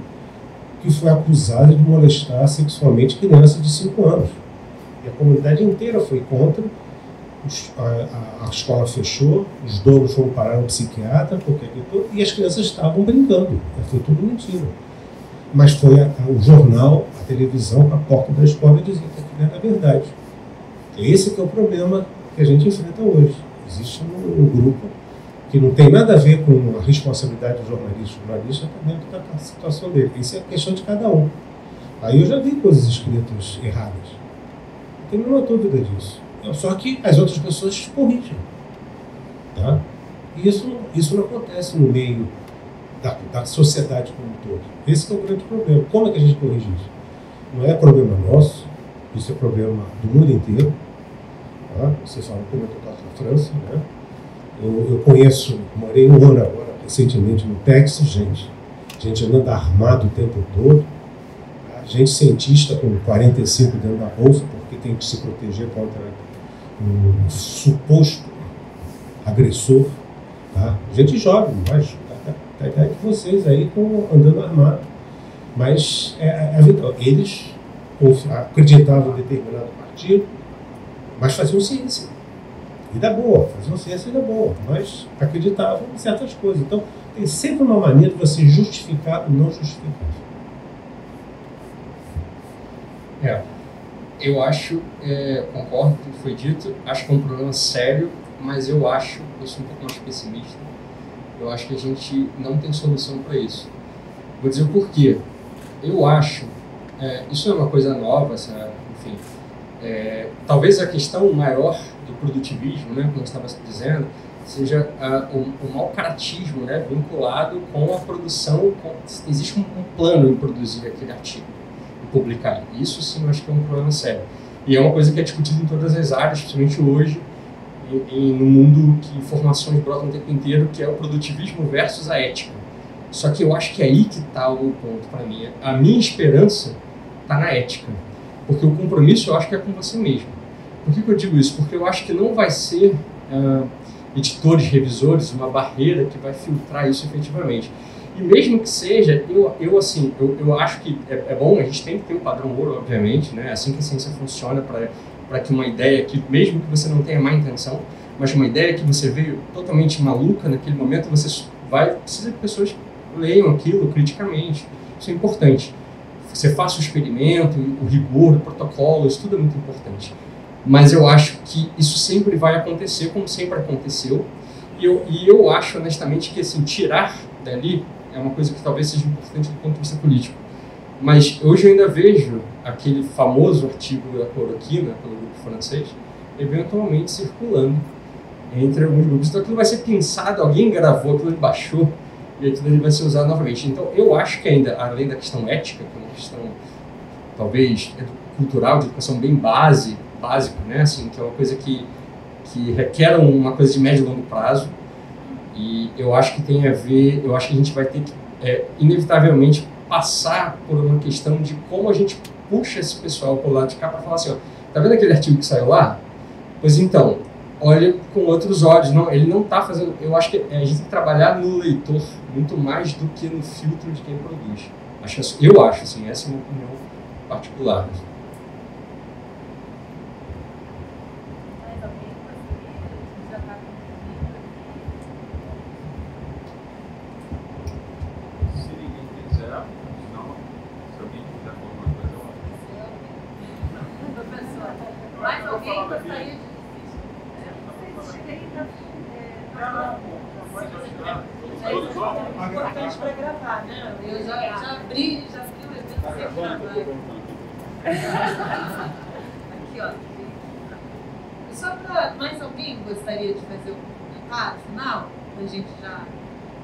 S4: que foi acusada de molestar sexualmente crianças de 5 anos. E a comunidade inteira foi contra, a escola fechou, os donos foram parar no psiquiatra, e as crianças estavam brincando. Foi tudo mentira. Mas foi o jornal, a televisão, a porta da escola dizia que aquilo era verdade. Esse que é o problema que a gente enfrenta hoje. Existe um grupo que não tem nada a ver com a responsabilidade do jornalista. O jornalista está dentro da situação dele. Isso é questão de cada um. Aí eu já vi coisas escritas erradas. Não tenho nenhuma dúvida disso. Só que as outras pessoas corrigem. Tá? E isso não acontece no meio da sociedade como um todo. Esse que é o grande problema. Como é que a gente corrige isso? Não é problema nosso, isso é problema do mundo inteiro. Tá? Você fala como é o caso da França, né? Eu conheço, morei um ano agora, recentemente no Texas, gente andando armado o tempo todo, gente cientista com 45 dentro da bolsa, porque tem que se proteger contra um suposto agressor, tá? Gente jovem, mas da idade de vocês aí, andando armado. Mas eles acreditavam em determinado partido, mas faziam ciência. Vida boa, faziam ciência vida boa, mas acreditavam em certas coisas. Então, tem sempre uma maneira de você justificar o não justificável.
S3: Eu acho, concordo com o que foi dito, acho que é um problema sério, mas eu sou um pouco mais pessimista, eu acho que a gente não tem solução para isso. Vou dizer o porquê. Eu acho, isso é uma coisa nova, enfim, talvez a questão maior do produtivismo, né, como eu estava dizendo, seja o mau caratismo, né, vinculado com a produção. Existe um plano em produzir aquele artigo e publicar. Isso sim eu acho que é um problema sério. E é uma coisa que é discutida em todas as áreas, principalmente hoje, no mundo que informações brotam o tempo inteiro, que é o produtivismo versus a ética. Só que eu acho que é aí que está o ponto para mim. A minha esperança está na ética. Porque o compromisso eu acho que é com você mesmo. Por que eu digo isso? Porque eu acho que não vai ser editores, revisores, uma barreira que vai filtrar isso efetivamente. E mesmo que seja, eu acho que é bom, a gente tem que ter um padrão ouro, obviamente, né? Assim que a ciência funciona, para que uma ideia que, mesmo que você não tenha má intenção, mas uma ideia que você veio totalmente maluca naquele momento, precisa que pessoas leiam aquilo criticamente. Isso é importante. Você faça o experimento, o rigor, o protocolo, isso tudo é muito importante. Mas eu acho que isso sempre vai acontecer, como sempre aconteceu. E eu acho, honestamente, que assim, tirar dali é uma coisa que talvez seja importante do ponto de vista político. Mas hoje eu ainda vejo aquele famoso artigo da cloroquina, pelo grupo francês, eventualmente circulando entre alguns grupos. Então aquilo vai ser pensado, alguém gravou, aquilo ele baixou, e aquilo ele vai ser usado novamente. Então eu acho que ainda, além da questão ética, que é uma questão talvez cultural, de educação bem básica, né? Assim, que é uma coisa que requer uma coisa de médio e longo prazo, e eu acho que tem a ver, eu acho que a gente vai ter que, inevitavelmente, passar por uma questão de como a gente puxa esse pessoal para o lado de cá para falar assim, ó, tá vendo aquele artigo que saiu lá? Pois então, olha com outros olhos, não, ele não está fazendo, eu acho que a gente tem que trabalhar no leitor muito mais do que no filtro de quem produz. Eu acho, assim, essa é uma opinião particular.
S2: Mais alguém gostaria de importante para gravar, né? Eu já abri o evento sem gravar. Aqui, ó. Só para mais alguém gostaria de fazer um comentário final, para a gente já,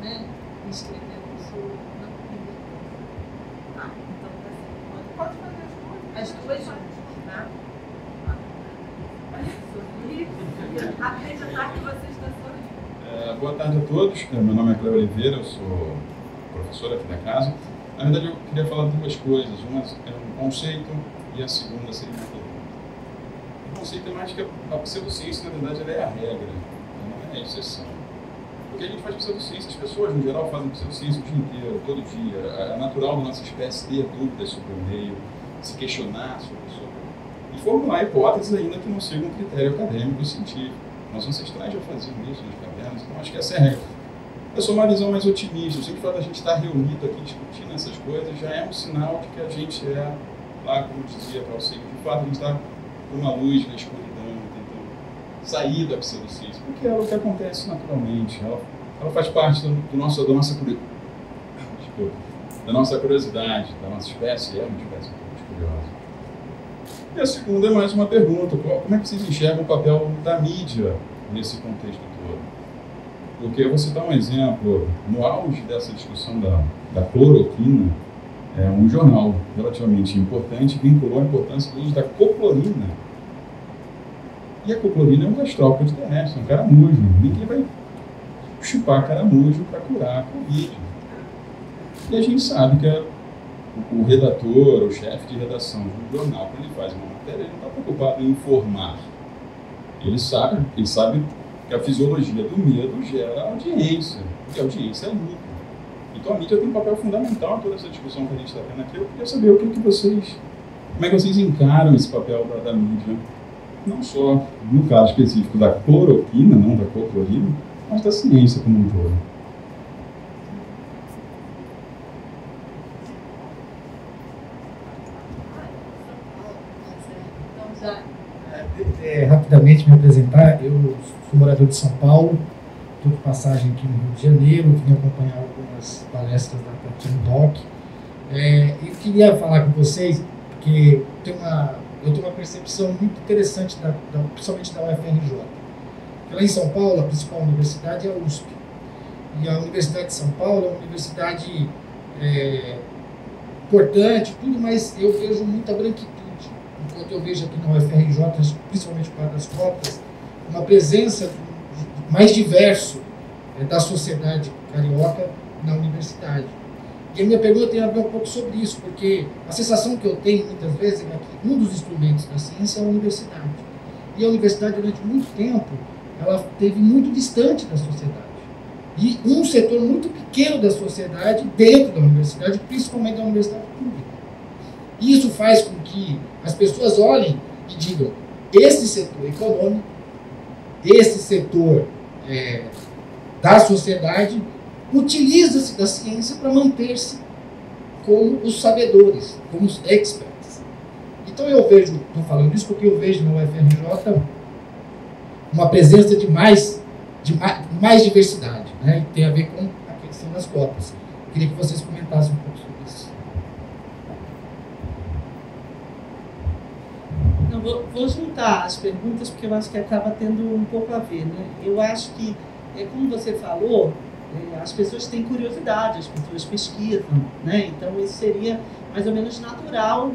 S2: né, escrever o seu. Tá, então pode fazer as duas juntas, né? Acreditar que você está sorrindo.
S6: Boa tarde a todos. Meu nome é Cléo Oliveira, eu sou professor aqui da casa. Na verdade, eu queria falar de duas coisas. Uma é um conceito e a segunda seria uma pergunta. O conceito é mais que a pseudociência, na verdade, ela é a regra, ela não é a exceção. Porque a gente faz pseudociência, as pessoas, no geral, fazem pseudociência o dia inteiro, todo dia. É natural da nossa espécie ter dúvidas sobre o meio, se questionar sobre e formular hipóteses ainda que não sigam um critério acadêmico e científico. Nossos ancestrais já faziam isso nas cavernas, então acho que essa é a regra. Eu sou uma visão mais otimista, eu sei que o fato de a gente estar reunido aqui discutindo essas coisas já é um sinal de que a gente é, lá como dizia Carl Sagan, de fato a gente está com uma luz na escuridão, tentando sair da pseudociência, porque é o que acontece naturalmente, ela faz parte da nossa curiosidade, da nossa espécie, é uma espécie muito curiosa. E a segunda é mais uma pergunta, como é que vocês enxergam o papel da mídia nesse contexto todo? Porque eu vou citar um exemplo, no auge dessa discussão da cloroquina, um jornal relativamente importante vinculou a importância do uso da coclorina. E a coclorina é um gastrópode terrestre, um caramujo, ninguém vai chupar caramujo para curar a Covid. E a gente sabe que o redator, o chefe de redação de um jornal, quando ele faz uma matéria, ele não está preocupado em informar. Ele sabe que a fisiologia do medo gera audiência, porque a audiência é lucro. Então a mídia tem um papel fundamental em toda essa discussão que a gente está tendo aqui. Eu queria saber como é que vocês encaram esse papel da mídia, não só no caso específico da cloroquina, não da coclorina, mas da ciência como um todo.
S7: Rapidamente me apresentar, eu sou morador de São Paulo, estou de passagem aqui no Rio de Janeiro, vim acompanhar algumas palestras da TIMDOC, e queria falar com vocês, porque eu tenho uma percepção muito interessante, principalmente da UFRJ. Lá em São Paulo, a principal universidade é a USP, e a Universidade de São Paulo é uma universidade importante, tudo, mas eu vejo muita branquitude. Enquanto eu vejo aqui na UFRJ, principalmente por causa das cotas, uma presença mais diverso da sociedade carioca na universidade. E a minha pergunta tem a ver um pouco sobre isso, porque a sensação que eu tenho muitas vezes é que um dos instrumentos da ciência é a universidade. E a universidade, durante muito tempo, ela esteve muito distante da sociedade. E um setor muito pequeno da sociedade dentro da universidade, principalmente da universidade pública. E isso faz com que as pessoas olhem e digam, esse setor econômico, esse setor da sociedade, utiliza-se da ciência para manter-se como os sabedores, como os experts. Então eu vejo, estou falando isso porque eu vejo no UFRJ uma presença de mais diversidade, né? E tem a ver com a questão das cotas. Eu queria que vocês comentassem um pouco sobre isso.
S1: Não, vou juntar as perguntas, porque eu acho que acaba tendo um pouco a ver, né? Eu acho que, como você falou, as pessoas têm curiosidade, as pessoas pesquisam, né? Então isso seria mais ou menos natural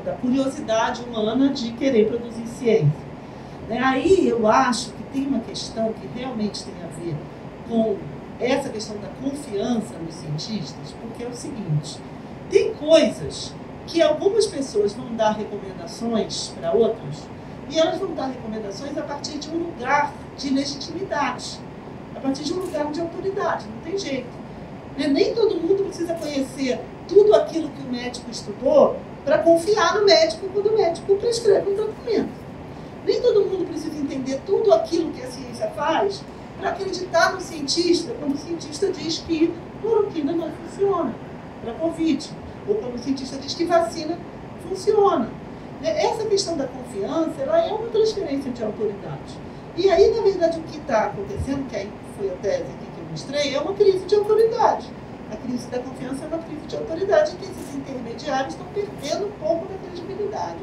S1: da curiosidade humana de querer produzir ciência. Aí eu acho que tem uma questão que realmente tem a ver com essa questão da confiança nos cientistas, porque é o seguinte, tem coisas que algumas pessoas vão dar recomendações para outras, e elas vão dar recomendações a partir de um lugar de legitimidade, a partir de um lugar de autoridade, não tem jeito. Nem todo mundo precisa conhecer tudo aquilo que o médico estudou para confiar no médico quando o médico prescreve um tratamento. Nem todo mundo precisa entender tudo aquilo que a ciência faz para acreditar no cientista quando o cientista diz que cloroquina não funciona para Covid, ou quando o cientista diz que vacina funciona. Essa questão da confiança, ela é uma transferência de autoridade. E aí, na verdade, o que está acontecendo, que aí foi a tese aqui que eu mostrei, é uma crise de autoridade. A crise da confiança é uma crise de autoridade, que esses intermediários estão perdendo um pouco da credibilidade.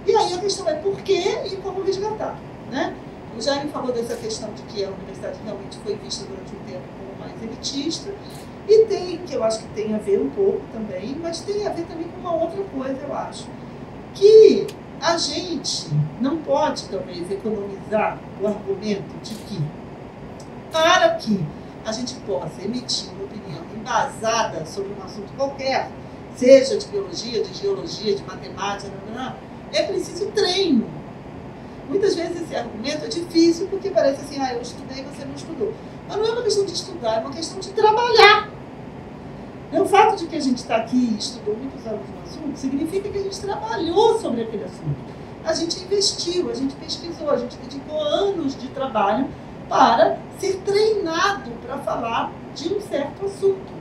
S1: E aí a questão é por quê e como resgatar, né? O Jaime falou dessa questão de que a universidade realmente foi vista durante um tempo como mais elitista, e tem, que eu acho que tem a ver um pouco também, mas tem a ver também com uma outra coisa, eu acho, que a gente não pode, talvez, economizar o argumento de que, para que a gente possa emitir uma opinião embasada sobre um assunto qualquer, seja de biologia, de geologia, de matemática, é preciso treino. Muitas vezes esse argumento é difícil porque parece assim, eu estudei e você não estudou. Mas não é uma questão de estudar, é uma questão de trabalhar. O fato de que a gente está aqui e estudou muitos anos no assunto significa que a gente trabalhou sobre aquele assunto. A gente investiu, a gente pesquisou, a gente dedicou anos de trabalho para ser treinado para falar de um certo assunto,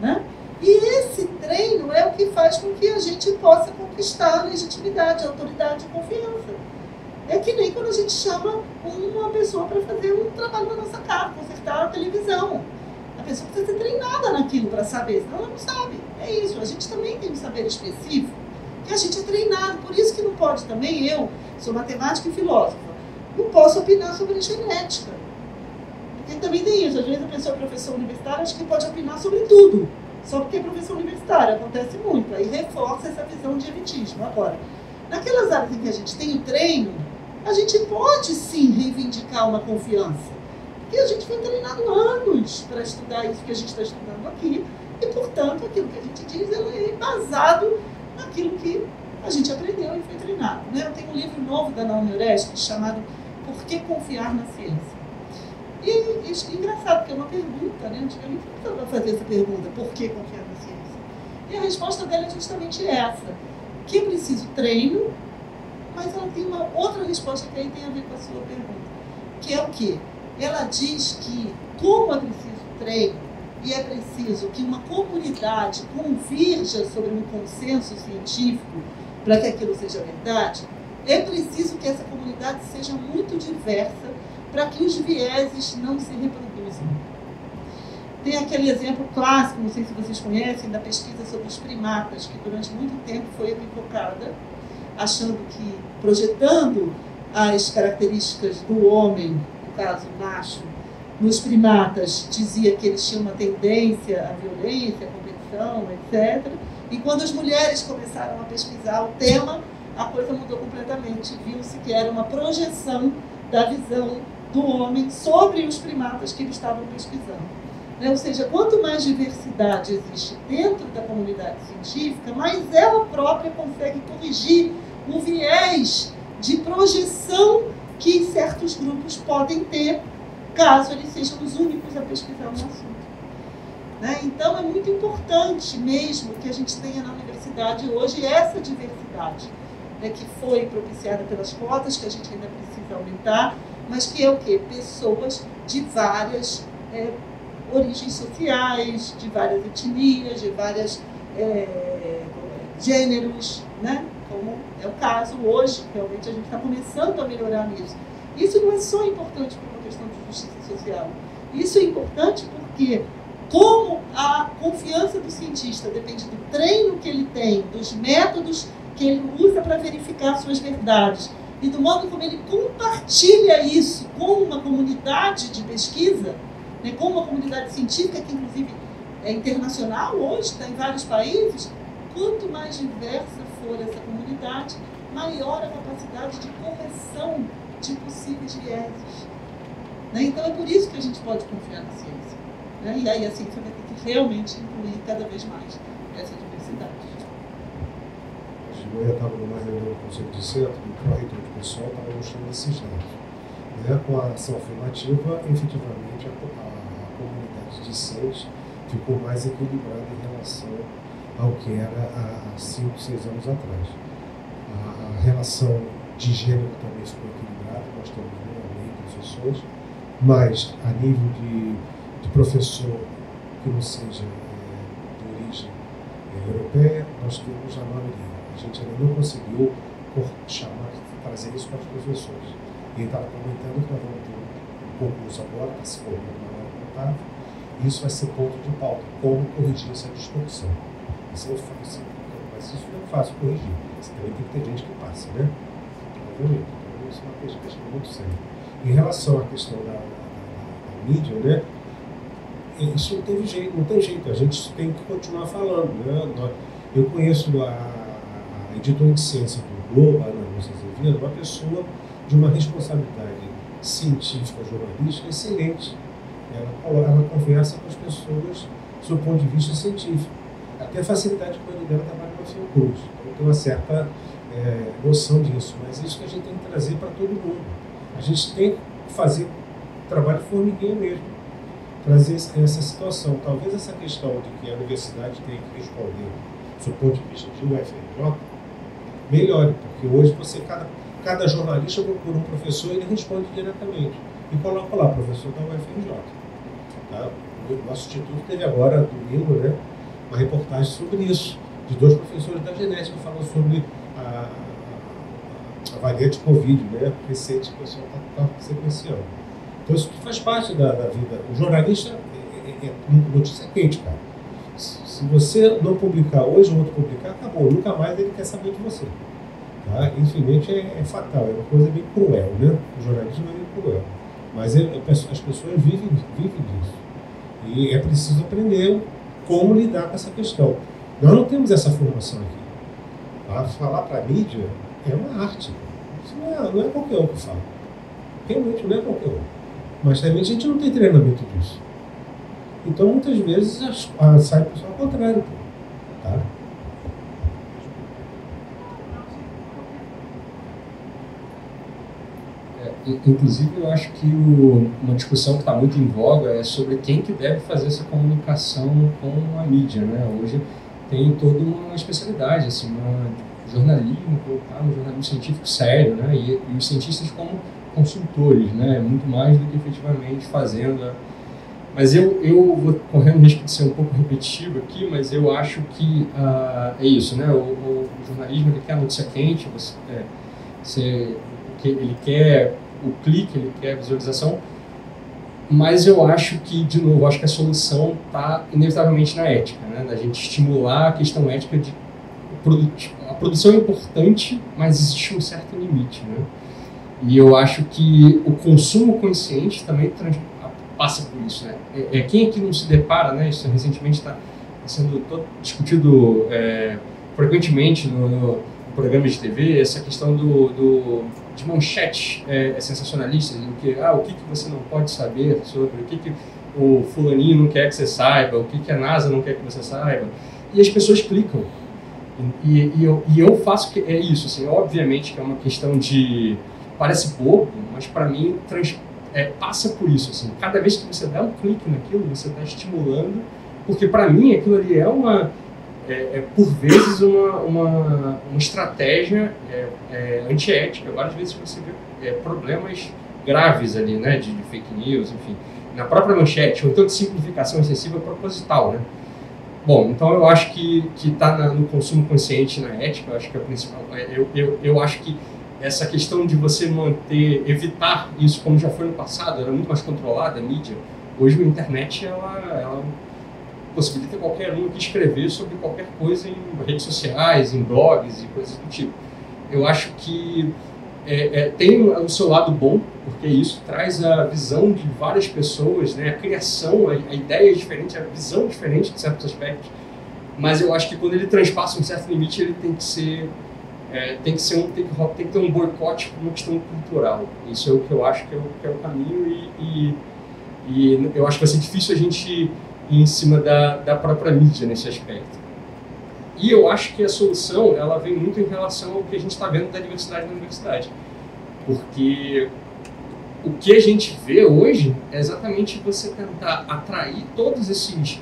S1: né? E esse treino é o que faz com que a gente possa conquistar a legitimidade, a autoridade e a confiança. É que nem quando a gente chama uma pessoa para fazer um trabalho na nossa casa, consertar a televisão. A pessoa precisa ser treinada naquilo para saber, senão ela não sabe. É isso, a gente também tem um saber específico que a gente é treinado. Por isso que não pode também, eu sou matemática e filósofa, não posso opinar sobre genética. Porque também tem isso, às vezes a pessoa é professor universitário, acha que pode opinar sobre tudo. Só porque é professor universitário, acontece muito, aí reforça essa visão de elitismo. Agora, naquelas áreas em que a gente tem o treino, a gente pode sim reivindicar uma confiança, porque a gente foi treinado anos para estudar isso que a gente está estudando aqui, e portanto aquilo que a gente diz é embasado naquilo que a gente aprendeu e foi treinado, né? Eu tenho um livro novo da Naomi Oreskes chamado Por que Confiar na Ciência? E isso é engraçado, porque é uma pergunta, né? Antigamente não precisava fazer essa pergunta, por que confiar na ciência? E a resposta dela é justamente essa, que é preciso treino, mas ela tem uma outra resposta que aí tem a ver com a sua pergunta, que é o quê? Ela diz que, como é preciso treino, e é preciso que uma comunidade convirja sobre um consenso científico para que aquilo seja verdade, é preciso que essa comunidade seja muito diversa para que os vieses não se reproduzam. Tem aquele exemplo clássico, não sei se vocês conhecem, da pesquisa sobre os primatas, que durante muito tempo foi equivocada, achando que, projetando as características do homem, no caso macho, nos primatas, dizia que eles tinham uma tendência à violência, à competição, etc. E quando as mulheres começaram a pesquisar o tema, a coisa mudou completamente. Viu-se que era uma projeção da visão do homem sobre os primatas que eles estavam pesquisando. Ou seja, quanto mais diversidade existe dentro da comunidade científica, mais ela própria consegue corrigir o viés de projeção que certos grupos podem ter, caso eles sejam os únicos a pesquisar um assunto. Né? Então, é muito importante mesmo que a gente tenha na universidade hoje essa diversidade, né, que foi propiciada pelas cotas, que a gente ainda precisa aumentar, mas que é o quê? Pessoas de várias origens sociais, de várias etnias, de vários gêneros, né? Como é o caso hoje, realmente a gente está começando a melhorar nisso. Isso não é só importante por uma questão de justiça social, isso é importante porque, como a confiança do cientista depende do treino que ele tem, dos métodos que ele usa para verificar suas verdades e do modo como ele compartilha isso com uma comunidade de pesquisa, né, com uma comunidade científica que, inclusive, é internacional hoje, está em vários países, quanto mais diversa for essa comunidade, maior a capacidade de correção de possíveis vieses. Né? Então, é por isso que a gente pode confiar na ciência. Né? E aí a ciência vai ter que realmente incluir cada vez mais essa diversidade.
S4: Hoje de manhã estava numa reunião do Conselho de Centro, e o pró-reitor do pessoal estava mostrando esses dados. Né? Com a ação afirmativa, efetivamente, a comunidade discente ficou mais equilibrada em relação ao que era há 5, 6 anos atrás. A relação de gênero também ficou equilibrada, nós temos meio professores, mas a nível de professor que não seja de origem europeia, nós temos a maioria. A gente ainda não conseguiu trazer isso para os professores. E ele estava comentando que nós vamos ter um concurso agora, está se formando na área contábil, e isso vai ser ponto de pauta, como corrigir essa distorção. Mas isso não é fácil corrigir. Você também tem que ter gente que passe, né? Obviamente. Então, isso é uma questão muito séria. Em relação à questão da mídia, né? Isso não teve jeito, não tem jeito. A gente tem que continuar falando, né? Eu conheço a editora de ciência do Globo, a Ana Lúcia Azevedo, uma pessoa de uma responsabilidade científica, jornalística excelente. Ela conversa com as pessoas sob o ponto de vista científico. Até a facilidade que o dela trabalha com a Fiocruz. Então, tem uma certa noção disso. Mas é isso que a gente tem que trazer para todo mundo. A gente tem que fazer trabalho de formiguinha mesmo. Trazer essa situação. Talvez essa questão de que a universidade tem que responder sob o ponto de vista de UFRJ melhore, porque hoje cada jornalista procura um professor e ele responde diretamente. E coloca lá, professor da UFRJ. Tá? O nosso instituto teve agora, domingo, né, uma reportagem sobre isso, de 2 professores da genética falando sobre a variante Covid, né, recente que o pessoal está sequenciando. Então isso faz parte da vida. O jornalista é notícia quente, cara. Se você não publicar hoje, o outro publicar, acabou. Nunca mais ele quer saber de você. Tá? Infelizmente é fatal, é uma coisa bem cruel, né? O jornalismo é bem cruel. Mas as pessoas vivem disso. E é preciso aprender como lidar com essa questão. Nós não temos essa formação aqui. Falar para a mídia é uma arte. Isso não é qualquer um que fala. Realmente não é qualquer um. Mas também a gente não tem treinamento disso. Então, muitas vezes, sai o pessoal ao contrário. Tá?
S3: Inclusive, eu acho que uma discussão que está muito em voga é sobre quem que deve fazer essa comunicação com a mídia, né? Hoje tem toda uma especialidade, assim, jornalismo, colocar um jornalismo científico sério, né? E os cientistas como consultores, né? Muito mais do que efetivamente fazendo. Mas eu vou correndo o risco de ser um pouco repetitivo aqui, mas eu acho que é isso, né? O jornalismo, ele quer a notícia quente, ele quer o clique, ele quer a visualização, mas eu acho que, de novo, acho que a solução está inevitavelmente na ética, né? Da gente estimular a questão ética de a produção é importante, mas existe um certo limite, né? E eu acho que o consumo consciente também passa por isso, né? Quem aqui não se depara, né? Isso recentemente está sendo discutido frequentemente no programa de TV, essa questão de manchetes sensacionalistas, o que você não pode saber sobre, o que o fulaninho não quer que você saiba, o que a NASA não quer que você saiba, e as pessoas clicam. E eu faço que é isso, assim, obviamente que é uma questão de parece bobo, mas para mim passa por isso. Assim, cada vez que você dá um clique naquilo, você está estimulando, porque para mim aquilo ali é por vezes uma estratégia antiética. Várias vezes você vê problemas graves ali, né, de fake news, enfim, na própria manchete, ou então de simplificação excessiva proposital, né? Bom, então eu acho que está no consumo consciente, na ética, eu acho que é o principal. Eu acho que essa questão de você evitar isso, como já foi no passado, era muito mais controlada a mídia. Hoje a internet ela possibilita qualquer um que escrever sobre qualquer coisa em redes sociais, em blogs e coisas do tipo. Eu acho que tem o seu lado bom, porque isso traz a visão de várias pessoas, né? A criação, a ideia é diferente, a visão é diferente de certos aspectos, mas eu acho que quando ele transpassa um certo limite, ele tem que ter um boicote por uma questão cultural. Isso é o que eu acho que é o caminho, e eu acho que vai ser difícil a gente ir em cima da própria mídia nesse aspecto. E eu acho que a solução ela vem muito em relação ao que a gente está vendo da diversidade na universidade. Porque o que a gente vê hoje é exatamente você tentar atrair todos esses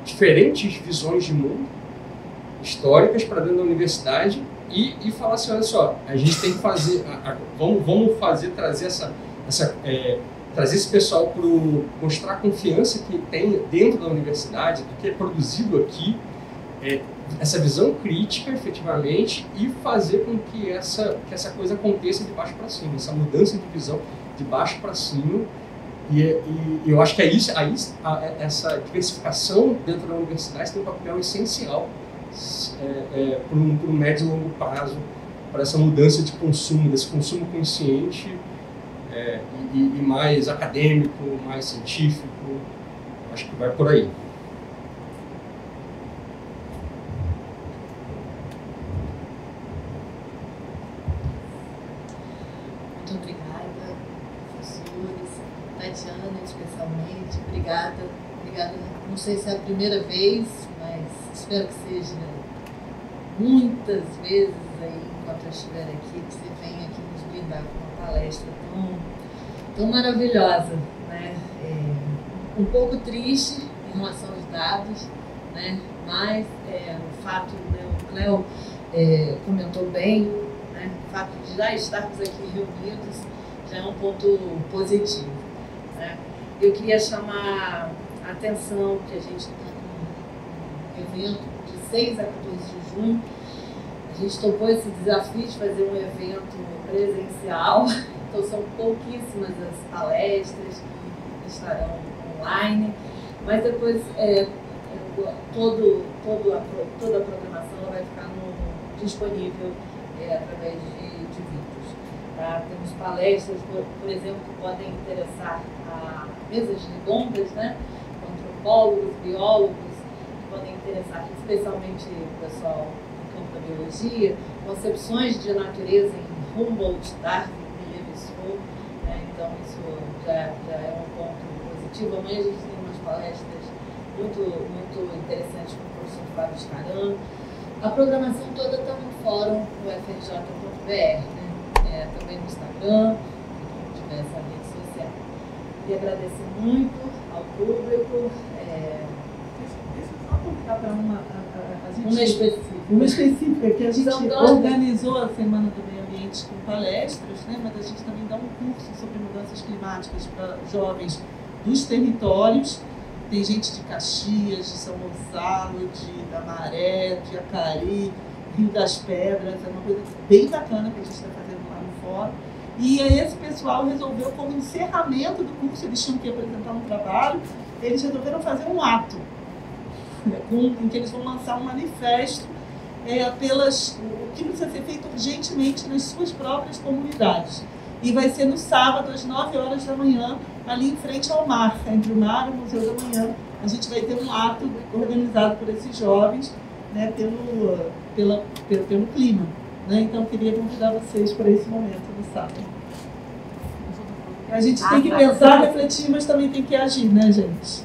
S3: diferentes visões de mundo históricas para dentro da universidade e falar assim, olha só, a gente tem que fazer, vamos trazer trazer esse pessoal para mostrar a confiança que tem dentro da universidade, do que é produzido aqui, essa visão crítica, efetivamente, e fazer com que essa coisa aconteça de baixo para cima, essa mudança de visão de baixo para cima. E eu acho que essa diversificação dentro da universidade tem um papel essencial para um médio e longo prazo, para essa mudança de consumo, desse consumo consciente e mais acadêmico, mais científico. Acho que vai por aí.
S5: Muito obrigada, professores, Tatiana especialmente, obrigada. Não sei se é a primeira vez, mas espero que seja muitas vezes aí, enquanto eu estiver aqui, que você venha aqui nos brindar com uma palestra tão maravilhosa, né? Um pouco triste em relação aos dados, né? Mas o fato, né, o Cléo comentou bem, né? O fato de já estarmos aqui reunidos já é um ponto positivo, né? Eu queria chamar a atenção que a gente está com um evento de 6 a 14 de junho. A gente topou esse desafio de fazer um evento presencial, então são pouquíssimas as palestras que estarão online, mas depois toda a programação ela vai ficar disponível através de vídeos. Tá? Temos palestras, por exemplo, que podem interessar a mesas redondas, né? Antropólogos, biólogos, que podem interessar especialmente o pessoal do campo da biologia, concepções de natureza em Humboldt, Darwin e Levi-Strauss, né? Então isso já é um ponto positivo. Amanhã a gente tem umas palestras muito interessantes com o professor Fábio Scaran. A programação toda está no fórum do FRJ.br, né? Também no Instagram, onde tiver essa rede social. Queria agradecer muito ao público.
S1: Deixa eu só contar para
S5: uma específica.
S1: Uma específica, que a gente organizou a Semana do Meio Ambiente com palestras, né? Mas a gente também dá um curso sobre mudanças climáticas para jovens dos territórios. Tem gente de Caxias, de São Gonçalo, da Maré, de Acari, Rio das Pedras. É uma coisa bem bacana que a gente está fazendo lá no fórum. E esse pessoal resolveu, como encerramento do curso, eles tinham que apresentar um trabalho, eles resolveram fazer um ato, em que eles vão lançar um manifesto o que precisa ser feito urgentemente nas suas próprias comunidades. E vai ser no sábado, às 9 horas da manhã, ali em frente ao mar, entre o mar e o Museu da Manhã. A gente vai ter um ato organizado por esses jovens, né, pelo clima. Né? Então, queria convidar vocês para esse momento no sábado. A gente tem que pensar, refletir, mas também tem que agir, né, gente?